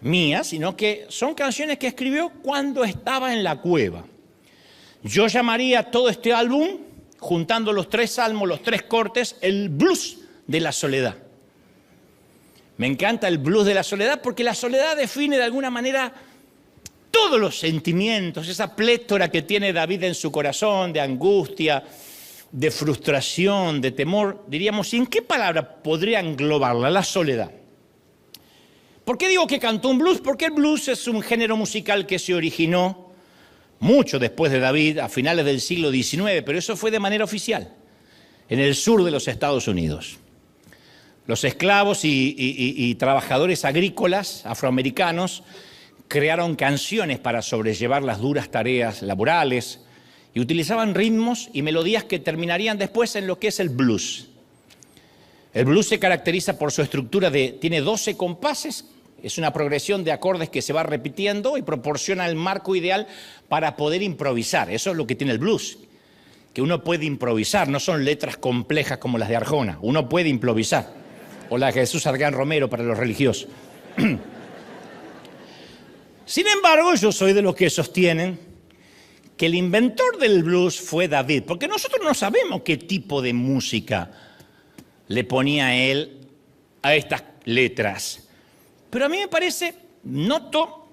mía, sino que son canciones que escribió cuando estaba en la cueva. Yo llamaría todo este álbum, juntando los 3 salmos, los 3 cortes, el blues de la soledad. Me encanta el blues de la soledad porque la soledad define de alguna manera todos los sentimientos, esa plétora que tiene David en su corazón, de angustia, de frustración, de temor. Diríamos, ¿en qué palabra podría englobarla? La soledad. ¿Por qué digo que cantó un blues? Porque el blues es un género musical que se originó mucho después de David, a finales del siglo XIX, pero eso fue de manera oficial, en el sur de los Estados Unidos. Los esclavos y trabajadores agrícolas afroamericanos crearon canciones para sobrellevar las duras tareas laborales y utilizaban ritmos y melodías que terminarían después en lo que es el blues. El blues se caracteriza por su estructura tiene 12 compases, es una progresión de acordes que se va repitiendo y proporciona el marco ideal para poder improvisar. Eso es lo que tiene el blues, que uno puede improvisar, no son letras complejas como las de Arjona, uno puede improvisar, o la de Jesús Adrián Romero para los religiosos. Sin embargo, yo soy de los que sostienen que el inventor del blues fue David, porque nosotros no sabemos qué tipo de música le ponía él a estas letras. Pero a mí me parece, noto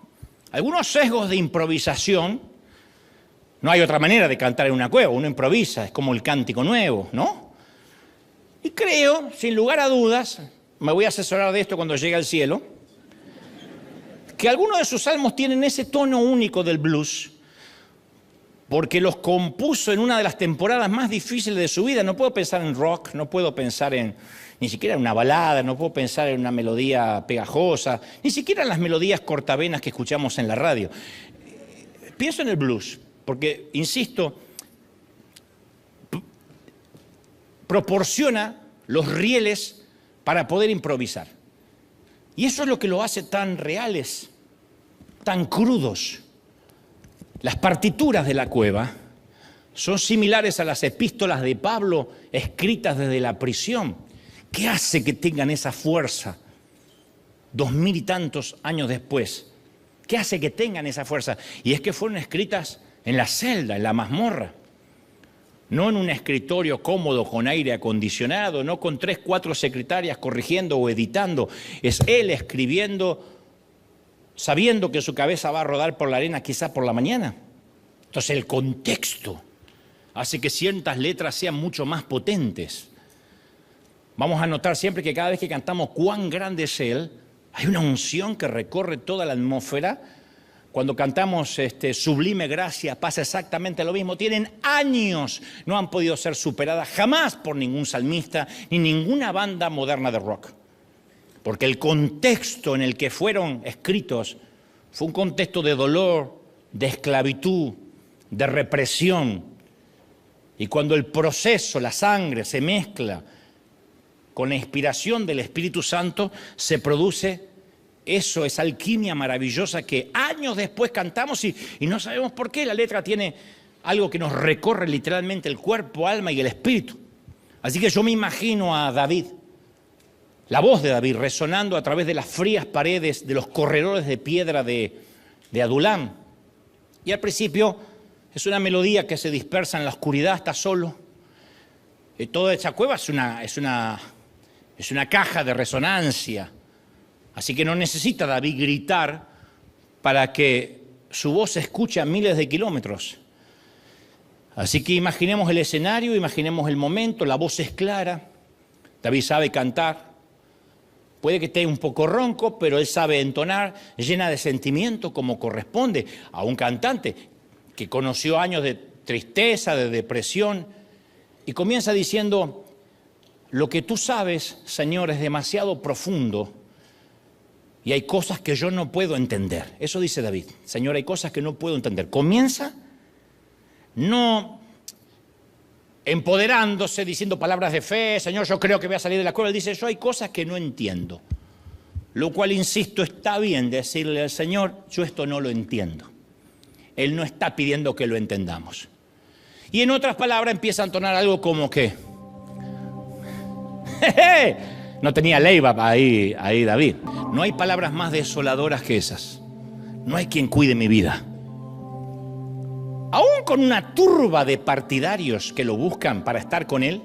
algunos sesgos de improvisación. No hay otra manera de cantar en una cueva, uno improvisa, es como el cántico nuevo, ¿no? Y creo, sin lugar a dudas, me voy a asesorar de esto cuando llegue al cielo, que algunos de sus salmos tienen ese tono único del blues, porque los compuso en una de las temporadas más difíciles de su vida. No puedo pensar en rock, no puedo pensar ni siquiera en una balada, no puedo pensar en una melodía pegajosa, ni siquiera en las melodías cortavenas que escuchamos en la radio. Pienso en el blues, porque, insisto, proporciona los rieles para poder improvisar. Y eso es lo que lo hace tan reales, tan crudos. Las partituras de la cueva son similares a las epístolas de Pablo escritas desde la prisión. ¿Qué hace que tengan esa fuerza 2000 y tantos años después? ¿Qué hace que tengan esa fuerza? Y es que fueron escritas en la celda, en la mazmorra. No en un escritorio cómodo con aire acondicionado, no con 3, 4 secretarias corrigiendo o editando. Es él escribiendo, sabiendo que su cabeza va a rodar por la arena quizá por la mañana. Entonces el contexto hace que ciertas letras sean mucho más potentes. Vamos a notar siempre que cada vez que cantamos cuán grande es Él, hay una unción que recorre toda la atmósfera. Cuando cantamos Sublime Gracia pasa exactamente lo mismo. Tienen años, no han podido ser superadas jamás por ningún salmista ni ninguna banda moderna de rock. Porque el contexto en el que fueron escritos fue un contexto de dolor, de esclavitud, de represión. Y cuando el proceso, la sangre, se mezcla con la inspiración del Espíritu Santo, se produce eso, esa alquimia maravillosa que años después cantamos y no sabemos por qué. La letra tiene algo que nos recorre literalmente el cuerpo, alma y el espíritu. Así que yo me imagino a David, la voz de David resonando a través de las frías paredes de los corredores de piedra de Adulam. Y al principio es una melodía que se dispersa en la oscuridad, está solo. Y toda esa cueva es una caja de resonancia. Así que no necesita David gritar para que su voz se escuche a miles de kilómetros. Así que imaginemos el escenario, imaginemos el momento, la voz es clara, David sabe cantar. Puede que esté un poco ronco, pero él sabe entonar, llena de sentimiento como corresponde a un cantante que conoció años de tristeza, de depresión, y comienza diciendo: lo que tú sabes, Señor, es demasiado profundo y hay cosas que yo no puedo entender. Eso dice David: Señor, hay cosas que no puedo entender. Comienza no empoderándose, diciendo palabras de fe: Señor, yo creo que voy a salir de la cueva. Él dice: yo hay cosas que no entiendo. Lo cual, insisto, está bien decirle al Señor: yo esto no lo entiendo. Él no está pidiendo que lo entendamos. Y en otras palabras empieza a entonar algo como que... No tenía Leiva ahí David. No hay palabras más desoladoras que esas. No hay quien cuide mi vida. Aún con una turba de partidarios que lo buscan para estar con él,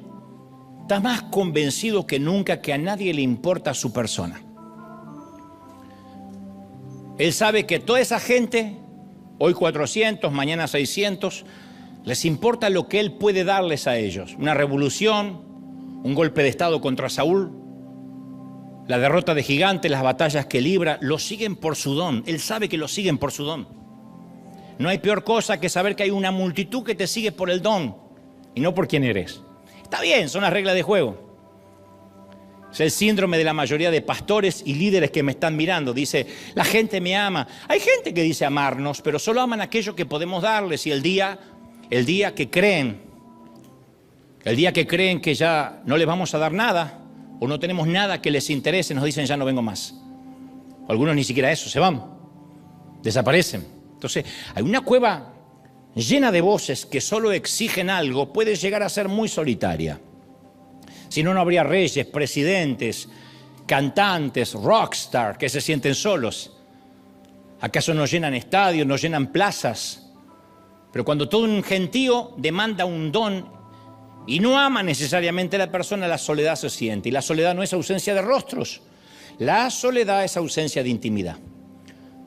está más convencido que nunca que a nadie le importa su persona. Él sabe que toda esa gente, hoy 400, mañana 600, les importa lo que él puede darles a ellos. Una revolución, un golpe de estado contra Saúl, la derrota de gigantes, las batallas que libra, lo siguen por su don. Él sabe que lo siguen por su don. No hay peor cosa que saber que hay una multitud que te sigue por el don y no por quién eres. Está bien, son las reglas de juego. Es el síndrome de la mayoría de pastores y líderes que me están mirando. Dice, la gente me ama. Hay gente que dice amarnos, pero solo aman aquello que podemos darles. Y el día que creen que ya no les vamos a dar nada, o no tenemos nada que les interese, nos dicen ya no vengo más. Algunos ni siquiera eso, se van, desaparecen. Entonces, hay una cueva llena de voces que solo exigen algo, puede llegar a ser muy solitaria. Si no, no habría reyes, presidentes, cantantes, rockstar que se sienten solos. ¿Acaso no llenan estadios, no llenan plazas? Pero cuando todo un gentío demanda un don y no ama necesariamente a la persona, la soledad se siente. Y la soledad no es ausencia de rostros, la soledad es ausencia de intimidad.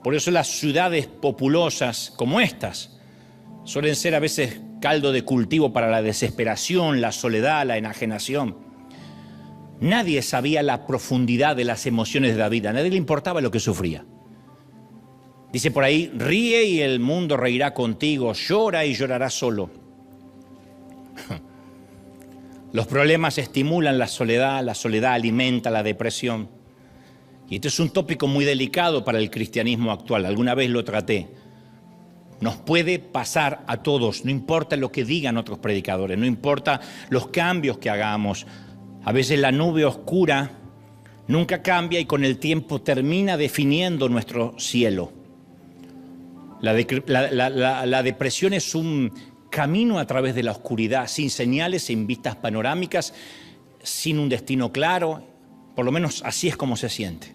Por eso las ciudades populosas como estas suelen ser a veces caldo de cultivo para la desesperación, la soledad, la enajenación. Nadie sabía la profundidad de las emociones de David, a nadie le importaba lo que sufría. Dice por ahí, ríe y el mundo reirá contigo, llora y llorará solo. Los problemas estimulan la soledad alimenta la depresión. Y este es un tópico muy delicado para el cristianismo actual, alguna vez lo traté. Nos puede pasar a todos, no importa lo que digan otros predicadores, no importa los cambios que hagamos. A veces la nube oscura nunca cambia y con el tiempo termina definiendo nuestro cielo. La depresión es un camino a través de la oscuridad, sin señales, sin vistas panorámicas, sin un destino claro. Por lo menos así es como se siente.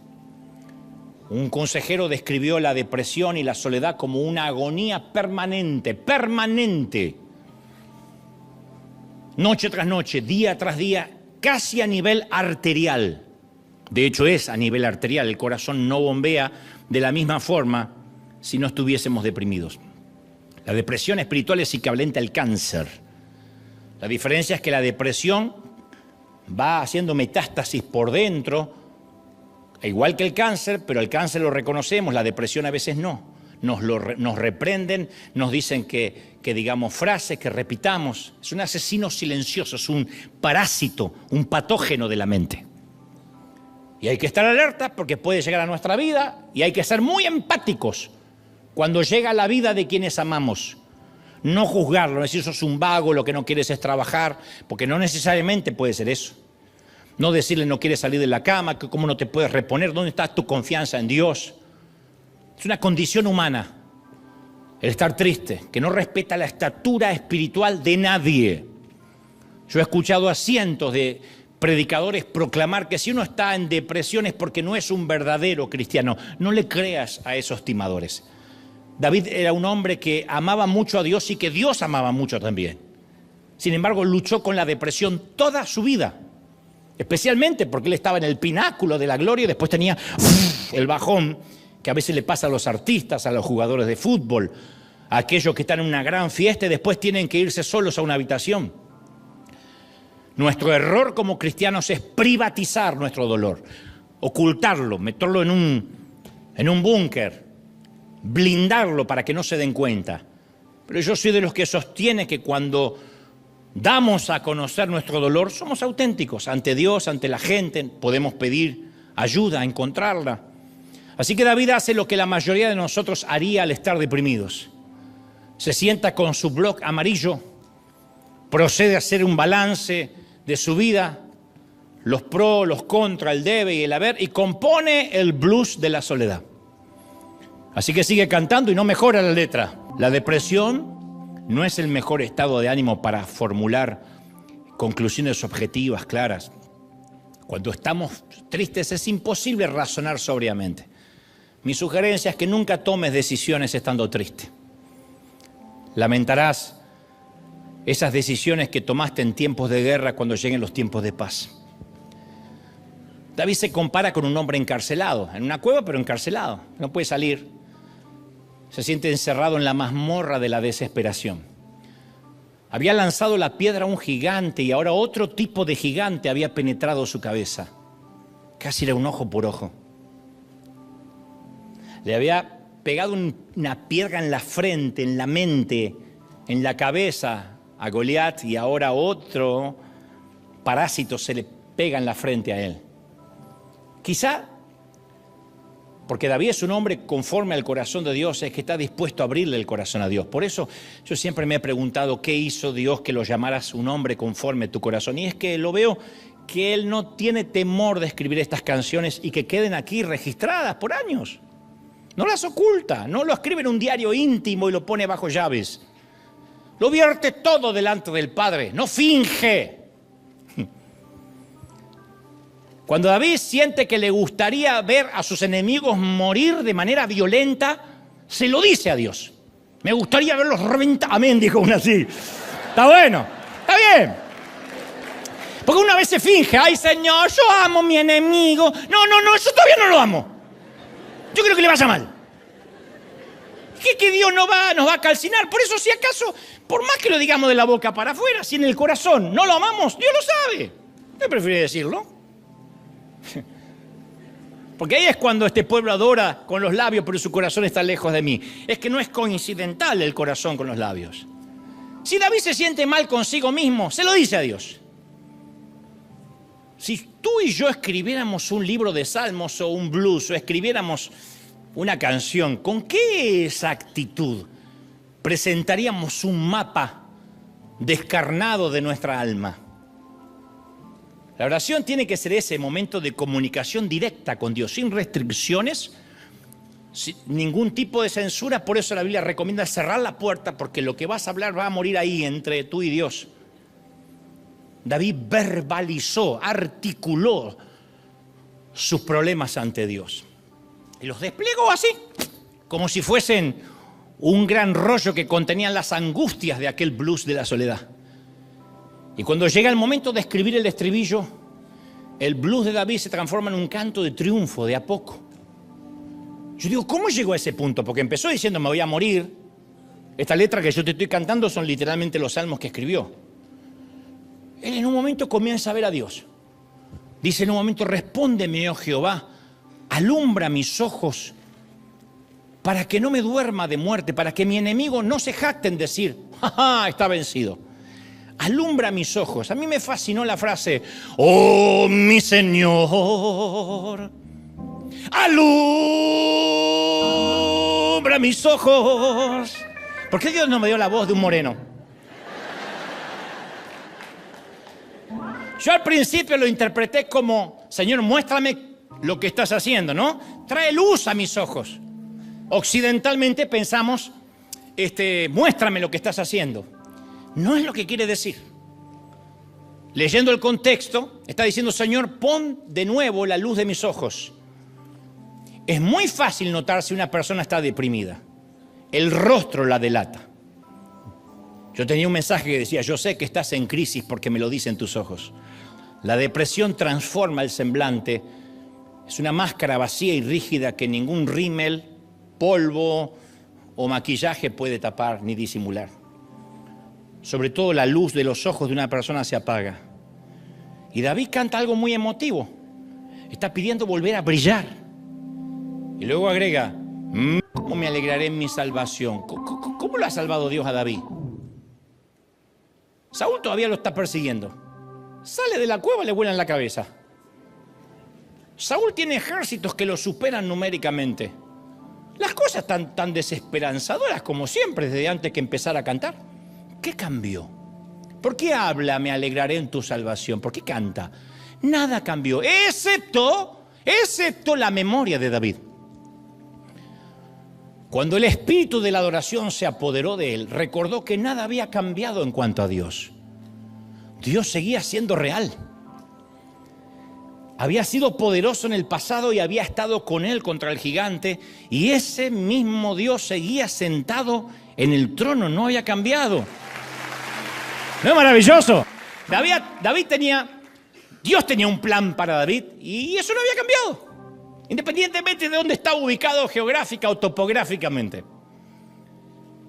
Un consejero describió la depresión y la soledad como una agonía permanente. Noche tras noche, día tras día, casi a nivel arterial. De hecho es a nivel arterial, el corazón no bombea de la misma forma si no estuviésemos deprimidos. La depresión espiritual es equivalente al cáncer. La diferencia es que la depresión va haciendo metástasis por dentro, igual que el cáncer, pero el cáncer lo reconocemos, la depresión a veces no. Nos reprenden, nos dicen que digamos frases, que repitamos. Es un asesino silencioso, es un parásito, un patógeno de la mente. Y hay que estar alerta porque puede llegar a nuestra vida y hay que ser muy empáticos cuando llega a la vida de quienes amamos. No juzgarlo, no decir sos un vago, lo que no quieres es trabajar, porque no necesariamente puede ser eso. No decirle no quieres salir de la cama, que cómo no te puedes reponer, dónde está tu confianza en Dios. Es una condición humana el estar triste, que no respeta la estatura espiritual de nadie. Yo he escuchado a cientos de predicadores proclamar que si uno está en depresión es porque no es un verdadero cristiano. No le creas a esos timadores. David era un hombre que amaba mucho a Dios y que Dios amaba mucho también. Sin embargo, luchó con la depresión toda su vida. Especialmente porque él estaba en el pináculo de la gloria y después tenía el bajón que a veces le pasa a los artistas, a los jugadores de fútbol, a aquellos que están en una gran fiesta y después tienen que irse solos a una habitación. Nuestro error como cristianos es privatizar nuestro dolor, ocultarlo, meterlo en un búnker, blindarlo para que no se den cuenta. Pero yo soy de los que sostiene que cuando damos a conocer nuestro dolor, somos auténticos ante Dios, ante la gente, podemos pedir ayuda, encontrarla. Así que David hace lo que la mayoría de nosotros haría al estar deprimidos. Se sienta con su bloc amarillo, procede a hacer un balance de su vida, los pros, los contras, el debe y el haber, y compone el blues de la soledad. Así que sigue cantando y no mejora la letra. La depresión no es el mejor estado de ánimo para formular conclusiones objetivas, claras. Cuando estamos tristes es imposible razonar sobriamente. Mi sugerencia es que nunca tomes decisiones estando triste. Lamentarás esas decisiones que tomaste en tiempos de guerra cuando lleguen los tiempos de paz. David se compara con un hombre encarcelado, en una cueva pero encarcelado, no puede salir. Se siente encerrado en la mazmorra de la desesperación. Había lanzado la piedra a un gigante y ahora otro tipo de gigante había penetrado su cabeza. Casi era un ojo por ojo. Le había pegado una piedra en la frente, en la mente, en la cabeza a Goliat y ahora otro parásito se le pega en la frente a él. Quizá, porque David es un hombre conforme al corazón de Dios, es que está dispuesto a abrirle el corazón a Dios. Por eso yo siempre me he preguntado qué hizo Dios que lo llamaras un hombre conforme a tu corazón. Y es que lo veo que él no tiene temor de escribir estas canciones y que queden aquí registradas por años. No las oculta, no lo escribe en un diario íntimo y lo pone bajo llaves. Lo vierte todo delante del Padre, no finge. Cuando David siente que le gustaría ver a sus enemigos morir de manera violenta, se lo dice a Dios. Me gustaría verlos reventar. Amén, dijo uno así. Está bueno, está bien. Porque una vez se finge, ay Señor, yo amo a mi enemigo. No, yo todavía no lo amo. Yo creo que le vaya mal. Que Dios nos va a calcinar. Por eso, si acaso, por más que lo digamos de la boca para afuera, si en el corazón no lo amamos, Dios lo sabe. ¿Usted prefiere decirlo? Porque ahí es cuando este pueblo adora con los labios, pero su corazón está lejos de mí. Es que no es coincidental el corazón con los labios. Si David se siente mal consigo mismo, se lo dice a Dios. Si tú y yo escribiéramos un libro de salmos o un blues o escribiéramos una canción, ¿con qué exactitud presentaríamos un mapa descarnado de nuestra alma? La oración tiene que ser ese momento de comunicación directa con Dios, sin restricciones, sin ningún tipo de censura. Por eso la Biblia recomienda cerrar la puerta, porque lo que vas a hablar va a morir ahí entre tú y Dios. David verbalizó, articuló sus problemas ante Dios. Y los desplegó así, como si fuesen un gran rollo que contenían las angustias de aquel blues de la soledad. Y cuando llega el momento de escribir el estribillo, el blues de David se transforma en un canto de triunfo de a poco. Yo digo, ¿cómo llegó a ese punto? Porque empezó diciendo, me voy a morir. Esta letra que yo te estoy cantando son literalmente los salmos que escribió. Él en un momento comienza a ver a Dios. Dice en un momento, respóndeme, oh Jehová, alumbra mis ojos para que no me duerma de muerte, para que mi enemigo no se jacte en decir, ¡ja, está vencido! Alumbra mis ojos. A mí me fascinó la frase, oh mi Señor, alumbra mis ojos. ¿Por qué Dios no me dio la voz de un moreno? Yo al principio lo interpreté como, Señor, muéstrame lo que estás haciendo, ¿no? Trae luz a mis ojos. Occidentalmente pensamos, muéstrame lo que estás haciendo. No es lo que quiere decir. Leyendo el contexto, está diciendo, Señor, pon de nuevo la luz de mis ojos. Es muy fácil notar si una persona está deprimida. El rostro la delata. Yo tenía un mensaje que decía, yo sé que estás en crisis porque me lo dicen tus ojos. La depresión transforma el semblante. Es una máscara vacía y rígida que ningún rímel, polvo o maquillaje puede tapar ni disimular. Sobre todo la luz de los ojos de una persona se apaga. Y David canta algo muy emotivo. Está pidiendo volver a brillar. Y luego agrega, ¿cómo me alegraré en mi salvación? ¿Cómo lo ha salvado Dios a David? Saúl todavía lo está persiguiendo. Sale de la cueva y le vuelan la cabeza. Saúl tiene ejércitos que lo superan numéricamente. Las cosas están tan desesperanzadoras como siempre desde antes que empezara a cantar. ¿Qué cambió? ¿Por qué habla, me alegraré en tu salvación? ¿Por qué canta? Nada cambió, excepto la memoria de David. Cuando el espíritu de la adoración se apoderó de él, recordó que nada había cambiado en cuanto a Dios. Dios seguía siendo real. Había sido poderoso en el pasado y había estado con él contra el gigante. Y ese mismo Dios seguía sentado en el trono, no había cambiado. ¿No es maravilloso? Dios tenía un plan para David y eso no había cambiado. Independientemente de dónde estaba ubicado geográfica o topográficamente.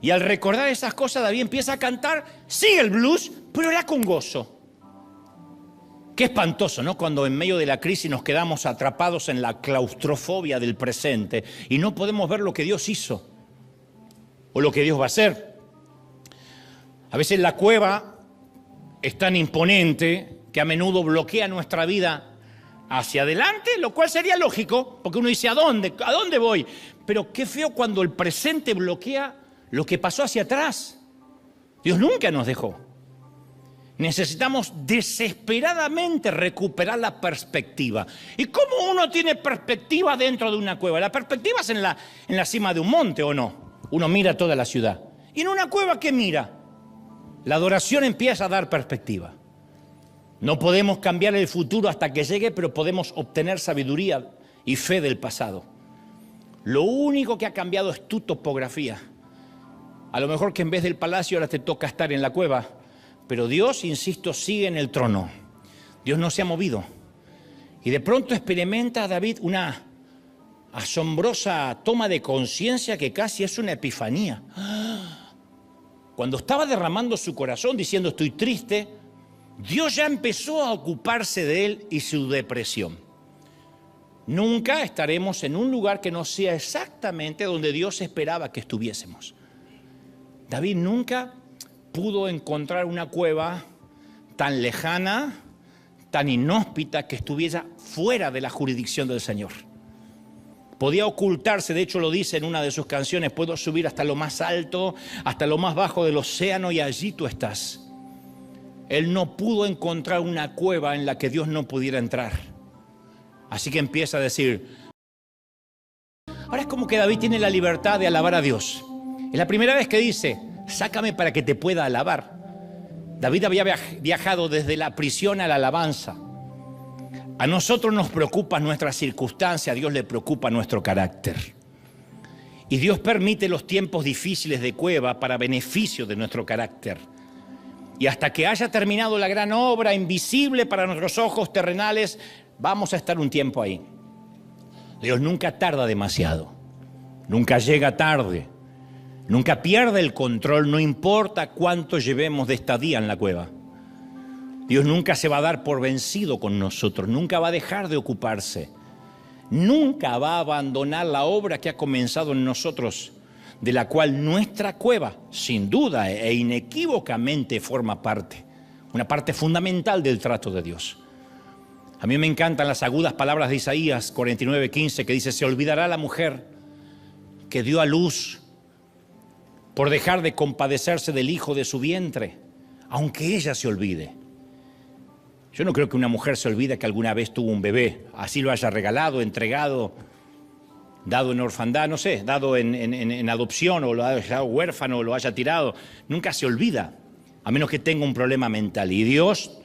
Y al recordar esas cosas, David empieza a cantar, sigue el blues, pero era con gozo. Qué espantoso, ¿no? Cuando en medio de la crisis nos quedamos atrapados en la claustrofobia del presente y no podemos ver lo que Dios hizo o lo que Dios va a hacer. A veces la cueva es tan imponente que a menudo bloquea nuestra vida hacia adelante, lo cual sería lógico, porque uno dice, ¿a dónde? ¿A dónde voy? Pero qué feo cuando el presente bloquea lo que pasó hacia atrás. Dios nunca nos dejó. Necesitamos desesperadamente recuperar la perspectiva. ¿Y cómo uno tiene perspectiva dentro de una cueva? La perspectiva es en la cima de un monte, ¿o no? Uno mira toda la ciudad. ¿Y en una cueva qué mira? La adoración empieza a dar perspectiva. No podemos cambiar el futuro hasta que llegue, pero podemos obtener sabiduría y fe del pasado. Lo único que ha cambiado es tu topografía. A lo mejor que en vez del palacio ahora te toca estar en la cueva, pero Dios, insisto, sigue en el trono. Dios no se ha movido. Y de pronto experimenta David una asombrosa toma de conciencia que casi es una epifanía. Cuando estaba derramando su corazón diciendo estoy triste, Dios ya empezó a ocuparse de él y su depresión. Nunca estaremos en un lugar que no sea exactamente donde Dios esperaba que estuviésemos. David nunca pudo encontrar una cueva tan lejana, tan inhóspita, que estuviera fuera de la jurisdicción del Señor. Podía ocultarse, de hecho lo dice en una de sus canciones, puedo subir hasta lo más alto, hasta lo más bajo del océano y allí tú estás. Él no pudo encontrar una cueva en la que Dios no pudiera entrar. Así que empieza a decir, ahora es como que David tiene la libertad de alabar a Dios. Es la primera vez que dice, sácame para que te pueda alabar. David había viajado desde la prisión a la alabanza. A nosotros nos preocupa nuestra circunstancia, a Dios le preocupa nuestro carácter. Y Dios permite los tiempos difíciles de cueva para beneficio de nuestro carácter. Y hasta que haya terminado la gran obra invisible para nuestros ojos terrenales, vamos a estar un tiempo ahí. Dios nunca tarda demasiado, nunca llega tarde, nunca pierde el control, no importa cuánto llevemos de estadía en la cueva. Dios nunca se va a dar por vencido con nosotros, nunca va a dejar de ocuparse, nunca va a abandonar la obra que ha comenzado en nosotros, de la cual nuestra cueva, sin duda e inequívocamente, forma parte, una parte fundamental del trato de Dios. A mí me encantan las agudas palabras de Isaías 49:15, que dice, se olvidará la mujer que dio a luz por dejar de compadecerse del hijo de su vientre, aunque ella se olvide. Yo no creo que una mujer se olvide que alguna vez tuvo un bebé, así lo haya regalado, entregado, dado en orfandad, no sé, dado en adopción, o lo haya dejado huérfano, o lo haya tirado. Nunca se olvida, a menos que tenga un problema mental. Y Dios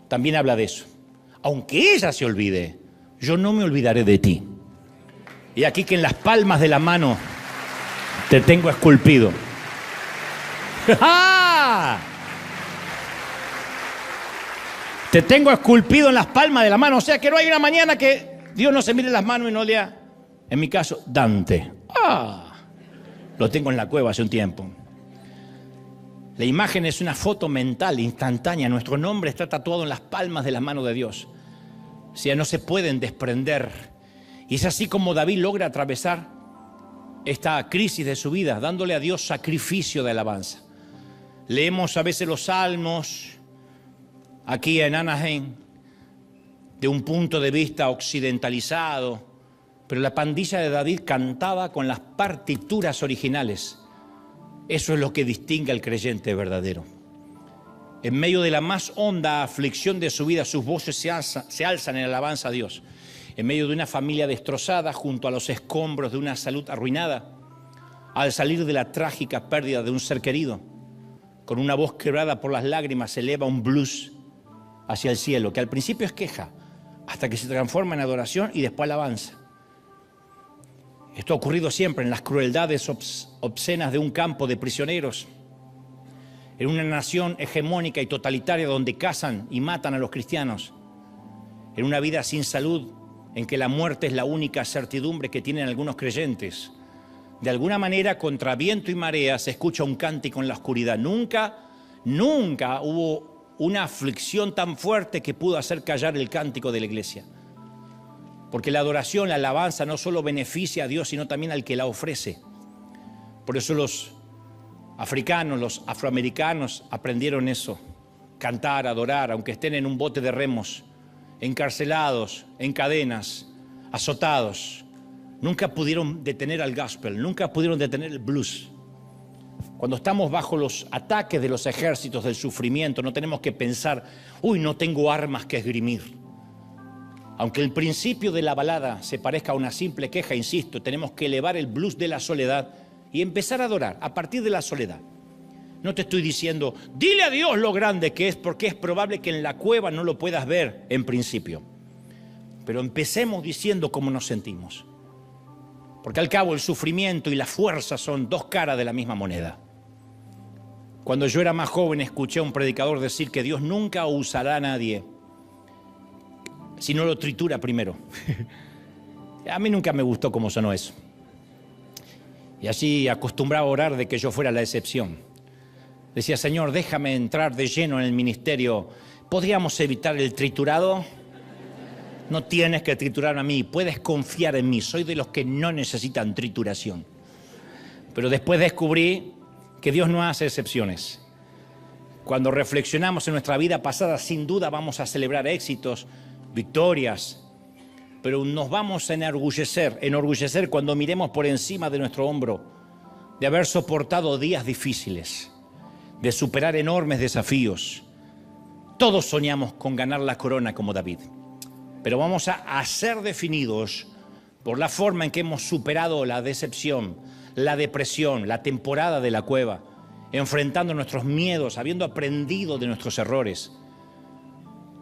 también habla de eso. Aunque ella se olvide, yo no me olvidaré de ti. Y aquí que en las palmas de la mano te tengo esculpido. ¡Ah! Te tengo esculpido en las palmas de la mano. O sea que no hay una mañana que Dios no se mire las manos y no lea, en mi caso, Dante. ¡Ah! Lo tengo en la cueva hace un tiempo. La imagen es una foto mental instantánea. Nuestro nombre está tatuado en las palmas de la mano de Dios. O sea, no se pueden desprender. Y es así como David logra atravesar esta crisis de su vida, dándole a Dios sacrificio de alabanza. Leemos a veces los salmos aquí en Anaheim de un punto de vista occidentalizado, pero la pandilla de David cantaba con las partituras originales. Eso es lo que distingue al creyente verdadero. En medio de la más honda aflicción de su vida, sus voces se alzan en alabanza a Dios. En medio de una familia destrozada, junto a los escombros de una salud arruinada, al salir de la trágica pérdida de un ser querido, con una voz quebrada por las lágrimas, se eleva un blues hacia el cielo, que al principio es queja, hasta que se transforma en adoración y después alabanza. Esto ha ocurrido siempre en las crueldades obscenas de un campo de prisioneros, en una nación hegemónica y totalitaria donde cazan y matan a los cristianos, en una vida sin salud en que la muerte es la única certidumbre que tienen algunos creyentes. De alguna manera, contra viento y marea, se escucha un cántico en la oscuridad. Nunca hubo una aflicción tan fuerte que pudo hacer callar el cántico de la iglesia. Porque la adoración, la alabanza no solo beneficia a Dios, sino también al que la ofrece. Por eso los africanos, los afroamericanos aprendieron eso, cantar, adorar, aunque estén en un bote de remos, encarcelados, en cadenas, azotados. Nunca pudieron detener al gospel, nunca pudieron detener el blues. Cuando estamos bajo los ataques de los ejércitos del sufrimiento, no tenemos que pensar, uy, no tengo armas que esgrimir. Aunque el principio de la balada se parezca a una simple queja, insisto, tenemos que elevar el blues de la soledad y empezar a adorar a partir de la soledad. No te estoy diciendo, dile a Dios lo grande que es, porque es probable que en la cueva no lo puedas ver en principio. Pero empecemos diciendo cómo nos sentimos. Porque al cabo el sufrimiento y la fuerza son dos caras de la misma moneda. Cuando yo era más joven escuché a un predicador decir que Dios nunca usará a nadie si no lo tritura primero. A mí nunca me gustó cómo sonó eso. Y así acostumbraba a orar de que yo fuera la excepción. Decía, Señor, déjame entrar de lleno en el ministerio. ¿Podríamos evitar el triturado? No tienes que triturarme a mí, puedes confiar en mí. Soy de los que no necesitan trituración. Pero después descubrí que Dios no hace excepciones. Cuando reflexionamos en nuestra vida pasada, sin duda vamos a celebrar éxitos, victorias, pero nos vamos a enorgullecer cuando miremos por encima de nuestro hombro de haber soportado días difíciles, de superar enormes desafíos. Todos soñamos con ganar la corona como David, pero vamos a ser definidos por la forma en que hemos superado la decepción, la depresión, la temporada de la cueva, enfrentando nuestros miedos, habiendo aprendido de nuestros errores.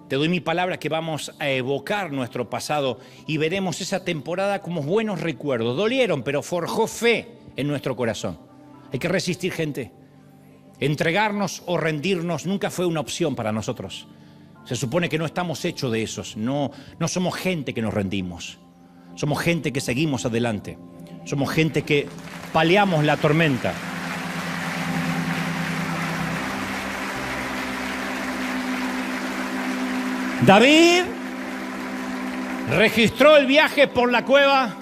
Te doy mi palabra que vamos a evocar nuestro pasado y veremos esa temporada como buenos recuerdos. Dolieron, pero forjó fe en nuestro corazón. Hay que resistir, gente. Entregarnos o rendirnos nunca fue una opción para nosotros. Se supone que no estamos hechos de esos. No somos gente que nos rendimos. Somos gente que seguimos adelante. Somos gente que paliamos la tormenta. David registró el viaje por la cueva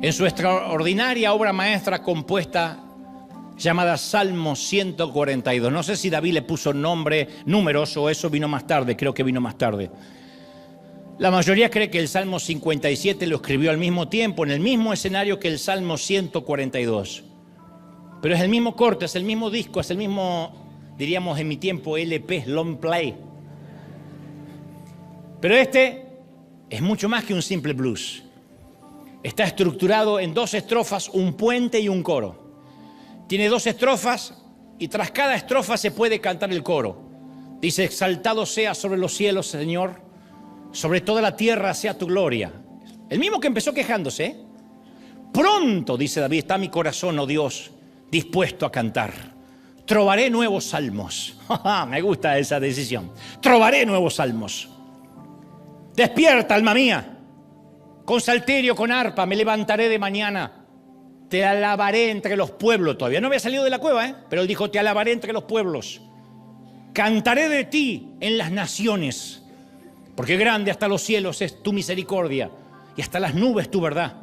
en su extraordinaria obra maestra compuesta llamada Salmo 142. No sé si David le puso nombre, números, o eso vino más tarde, creo que vino más tarde. La mayoría cree que el Salmo 57 lo escribió al mismo tiempo, en el mismo escenario que el Salmo 142. Pero es el mismo corte, es el mismo disco, es el mismo, diríamos en mi tiempo, LP, long play. Pero este es mucho más que un simple blues. Está estructurado en 2 estrofas, un puente y un coro. Tiene 2 estrofas y tras cada estrofa se puede cantar el coro. Dice, exaltado sea sobre los cielos, Señor, sobre toda la tierra sea tu gloria. El mismo que empezó quejándose, ¿eh? Pronto, dice David, está mi corazón, oh Dios, dispuesto a cantar. Trovaré nuevos salmos. Me gusta esa decisión. Trovaré nuevos salmos. Despierta, alma mía, con salterio, con arpa, me levantaré de mañana. Te alabaré entre los pueblos. Todavía no había salido de la cueva, pero él dijo, te alabaré entre los pueblos. Cantaré de ti en las naciones, porque grande hasta los cielos es tu misericordia y hasta las nubes tu verdad.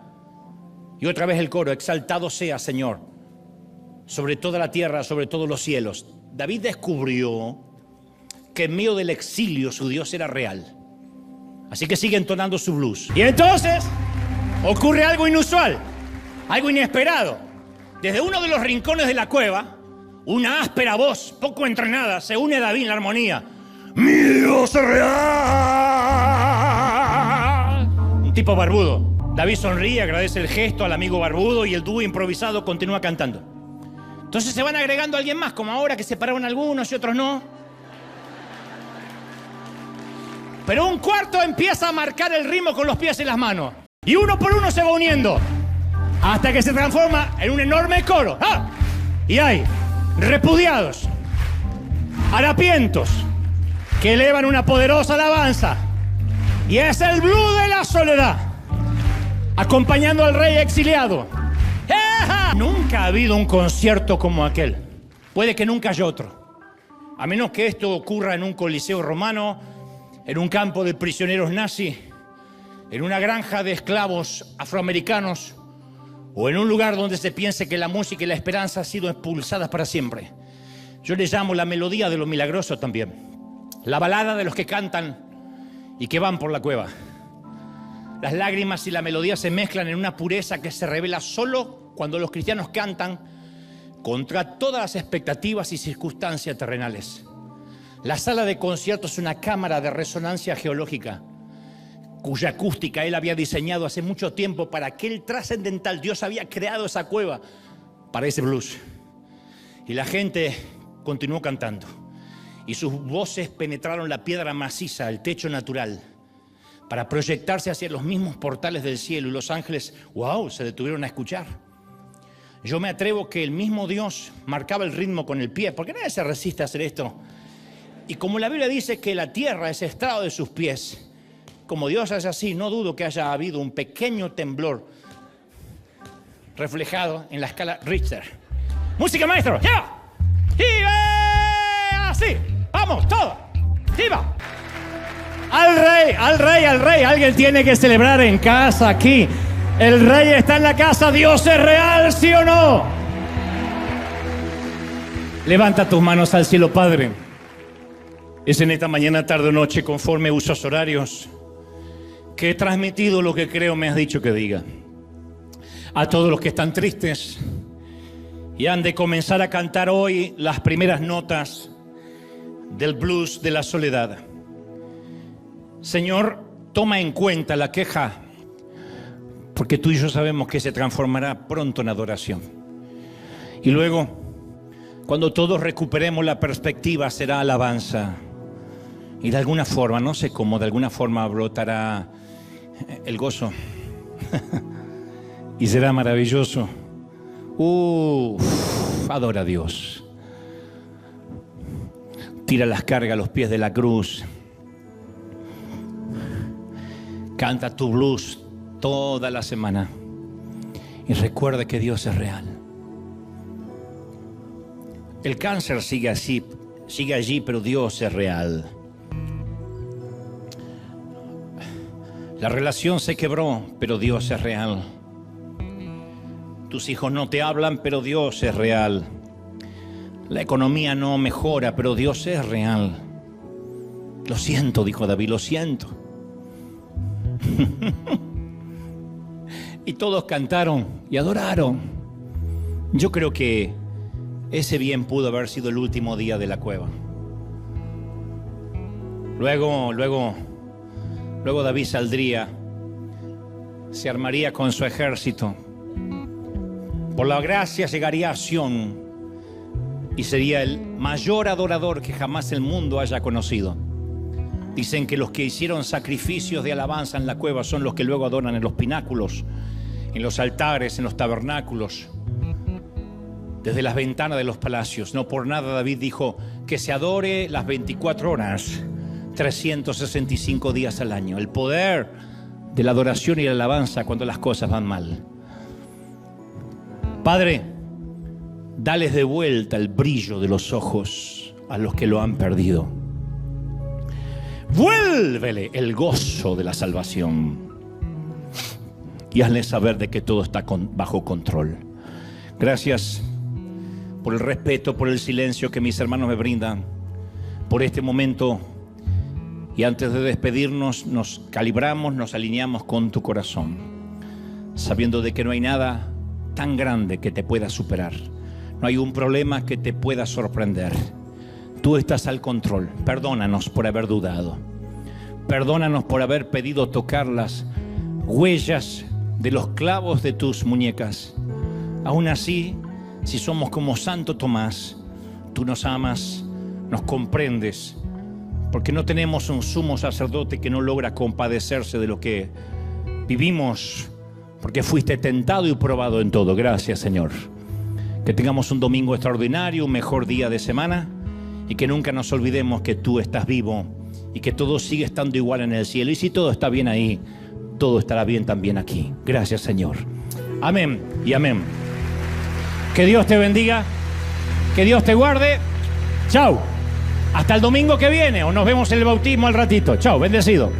Y otra vez el coro, exaltado sea, Señor, sobre toda la tierra, sobre todos los cielos. David descubrió que en medio del exilio su Dios era real. Así que sigue entonando su blues. Y entonces ocurre algo inusual, algo inesperado. Desde uno de los rincones de la cueva, una áspera voz, poco entrenada, se une a David en la armonía. ¡Mi Dios es real! Un tipo barbudo. David sonríe, agradece el gesto al amigo barbudo y el dúo improvisado continúa cantando. Entonces se van agregando a alguien más, como ahora que se pararon algunos y otros no. Pero un cuarto empieza a marcar el ritmo con los pies y las manos. Y uno por uno se va uniendo. Hasta que se transforma en un enorme coro. ¡Ah! Y hay repudiados, harapientos, que elevan una poderosa alabanza. Y es el blues de la soledad, acompañando al rey exiliado. ¡Eja! Nunca ha habido un concierto como aquel. Puede que nunca haya otro. A menos que esto ocurra en un coliseo romano, en un campo de prisioneros nazis, en una granja de esclavos afroamericanos o en un lugar donde se piense que la música y la esperanza han sido expulsadas para siempre. Yo le llamo la melodía de lo milagroso también. La balada de los que cantan y que van por la cueva. Las lágrimas y la melodía se mezclan en una pureza que se revela solo cuando los cristianos cantan contra todas las expectativas y circunstancias terrenales. La sala de conciertos es una cámara de resonancia geológica cuya acústica Él había diseñado hace mucho tiempo para aquel trascendental. Dios había creado esa cueva para ese blues. Y la gente continuó cantando. Y sus voces penetraron la piedra maciza, el techo natural, para proyectarse hacia los mismos portales del cielo. Y los ángeles, wow, se detuvieron a escuchar. Yo me atrevo que el mismo Dios marcaba el ritmo con el pie, porque nadie se resiste a hacer esto. Y como la Biblia dice que la tierra es estrado de sus pies, como Dios hace así, no dudo que haya habido un pequeño temblor reflejado en la escala Richter. ¡Música, maestro! ¡Ya! ¡Y así! ¡Vamos, todo! ¡Viva! ¡Al rey, al rey, al rey! Alguien tiene que celebrar en casa aquí. El rey está en la casa. ¿Dios es real, sí o no? Levanta tus manos al cielo, Padre. Es en esta mañana, tarde o noche, conforme usos horarios, que he transmitido lo que creo me has dicho que diga. A todos los que están tristes y han de comenzar a cantar hoy las primeras notas del blues de la soledad. Señor, toma en cuenta la queja, porque tú y yo sabemos que se transformará pronto en adoración. Y luego, cuando todos recuperemos la perspectiva, será alabanza. Y de alguna forma, no sé cómo, de alguna forma brotará el gozo. Y será maravilloso. Adora a Dios. Tira las cargas a los pies de la cruz. Canta tu blues toda la semana. Y recuerda que Dios es real. El cáncer sigue allí, pero Dios es real. La relación se quebró, pero Dios es real. Tus hijos no te hablan, pero Dios es real. La economía no mejora, pero Dios es real. Lo siento, dijo David, lo siento. Y todos cantaron y adoraron. Yo creo que ese bien pudo haber sido el último día de la cueva. Luego David saldría, se armaría con su ejército. Por la gracia llegaría a Sión y sería el mayor adorador que jamás el mundo haya conocido. Dicen que los que hicieron sacrificios de alabanza en la cueva son los que luego adoran en los pináculos, en los altares, en los tabernáculos, desde las ventanas de los palacios. No por nada David dijo que se adore las 24 horas, 365 días al año. El poder de la adoración y la alabanza cuando las cosas van mal. Padre, dales de vuelta el brillo de los ojos a los que lo han perdido. Vuélvele el gozo de la salvación y hazle saber de que todo está bajo control. Gracias por el respeto, por el silencio que mis hermanos me brindan, por este momento. Y antes de despedirnos, nos calibramos, nos alineamos con tu corazón, sabiendo de que no hay nada tan grande que te pueda superar. No hay un problema que te pueda sorprender. Tú estás al control. Perdónanos por haber dudado. Perdónanos por haber pedido tocar las huellas de los clavos de tus muñecas. Aún así, si somos como Santo Tomás, tú nos amas, nos comprendes, porque no tenemos un sumo sacerdote que no logra compadecerse de lo que vivimos, porque fuiste tentado y probado en todo. Gracias, Señor. Que tengamos un domingo extraordinario, un mejor día de semana, y que nunca nos olvidemos que tú estás vivo y que todo sigue estando igual en el cielo. Y si todo está bien ahí, todo estará bien también aquí. Gracias, Señor. Amén y amén. Que Dios te bendiga, que Dios te guarde. Chao. Hasta el domingo que viene, o nos vemos en el bautismo al ratito. Chao, bendecido.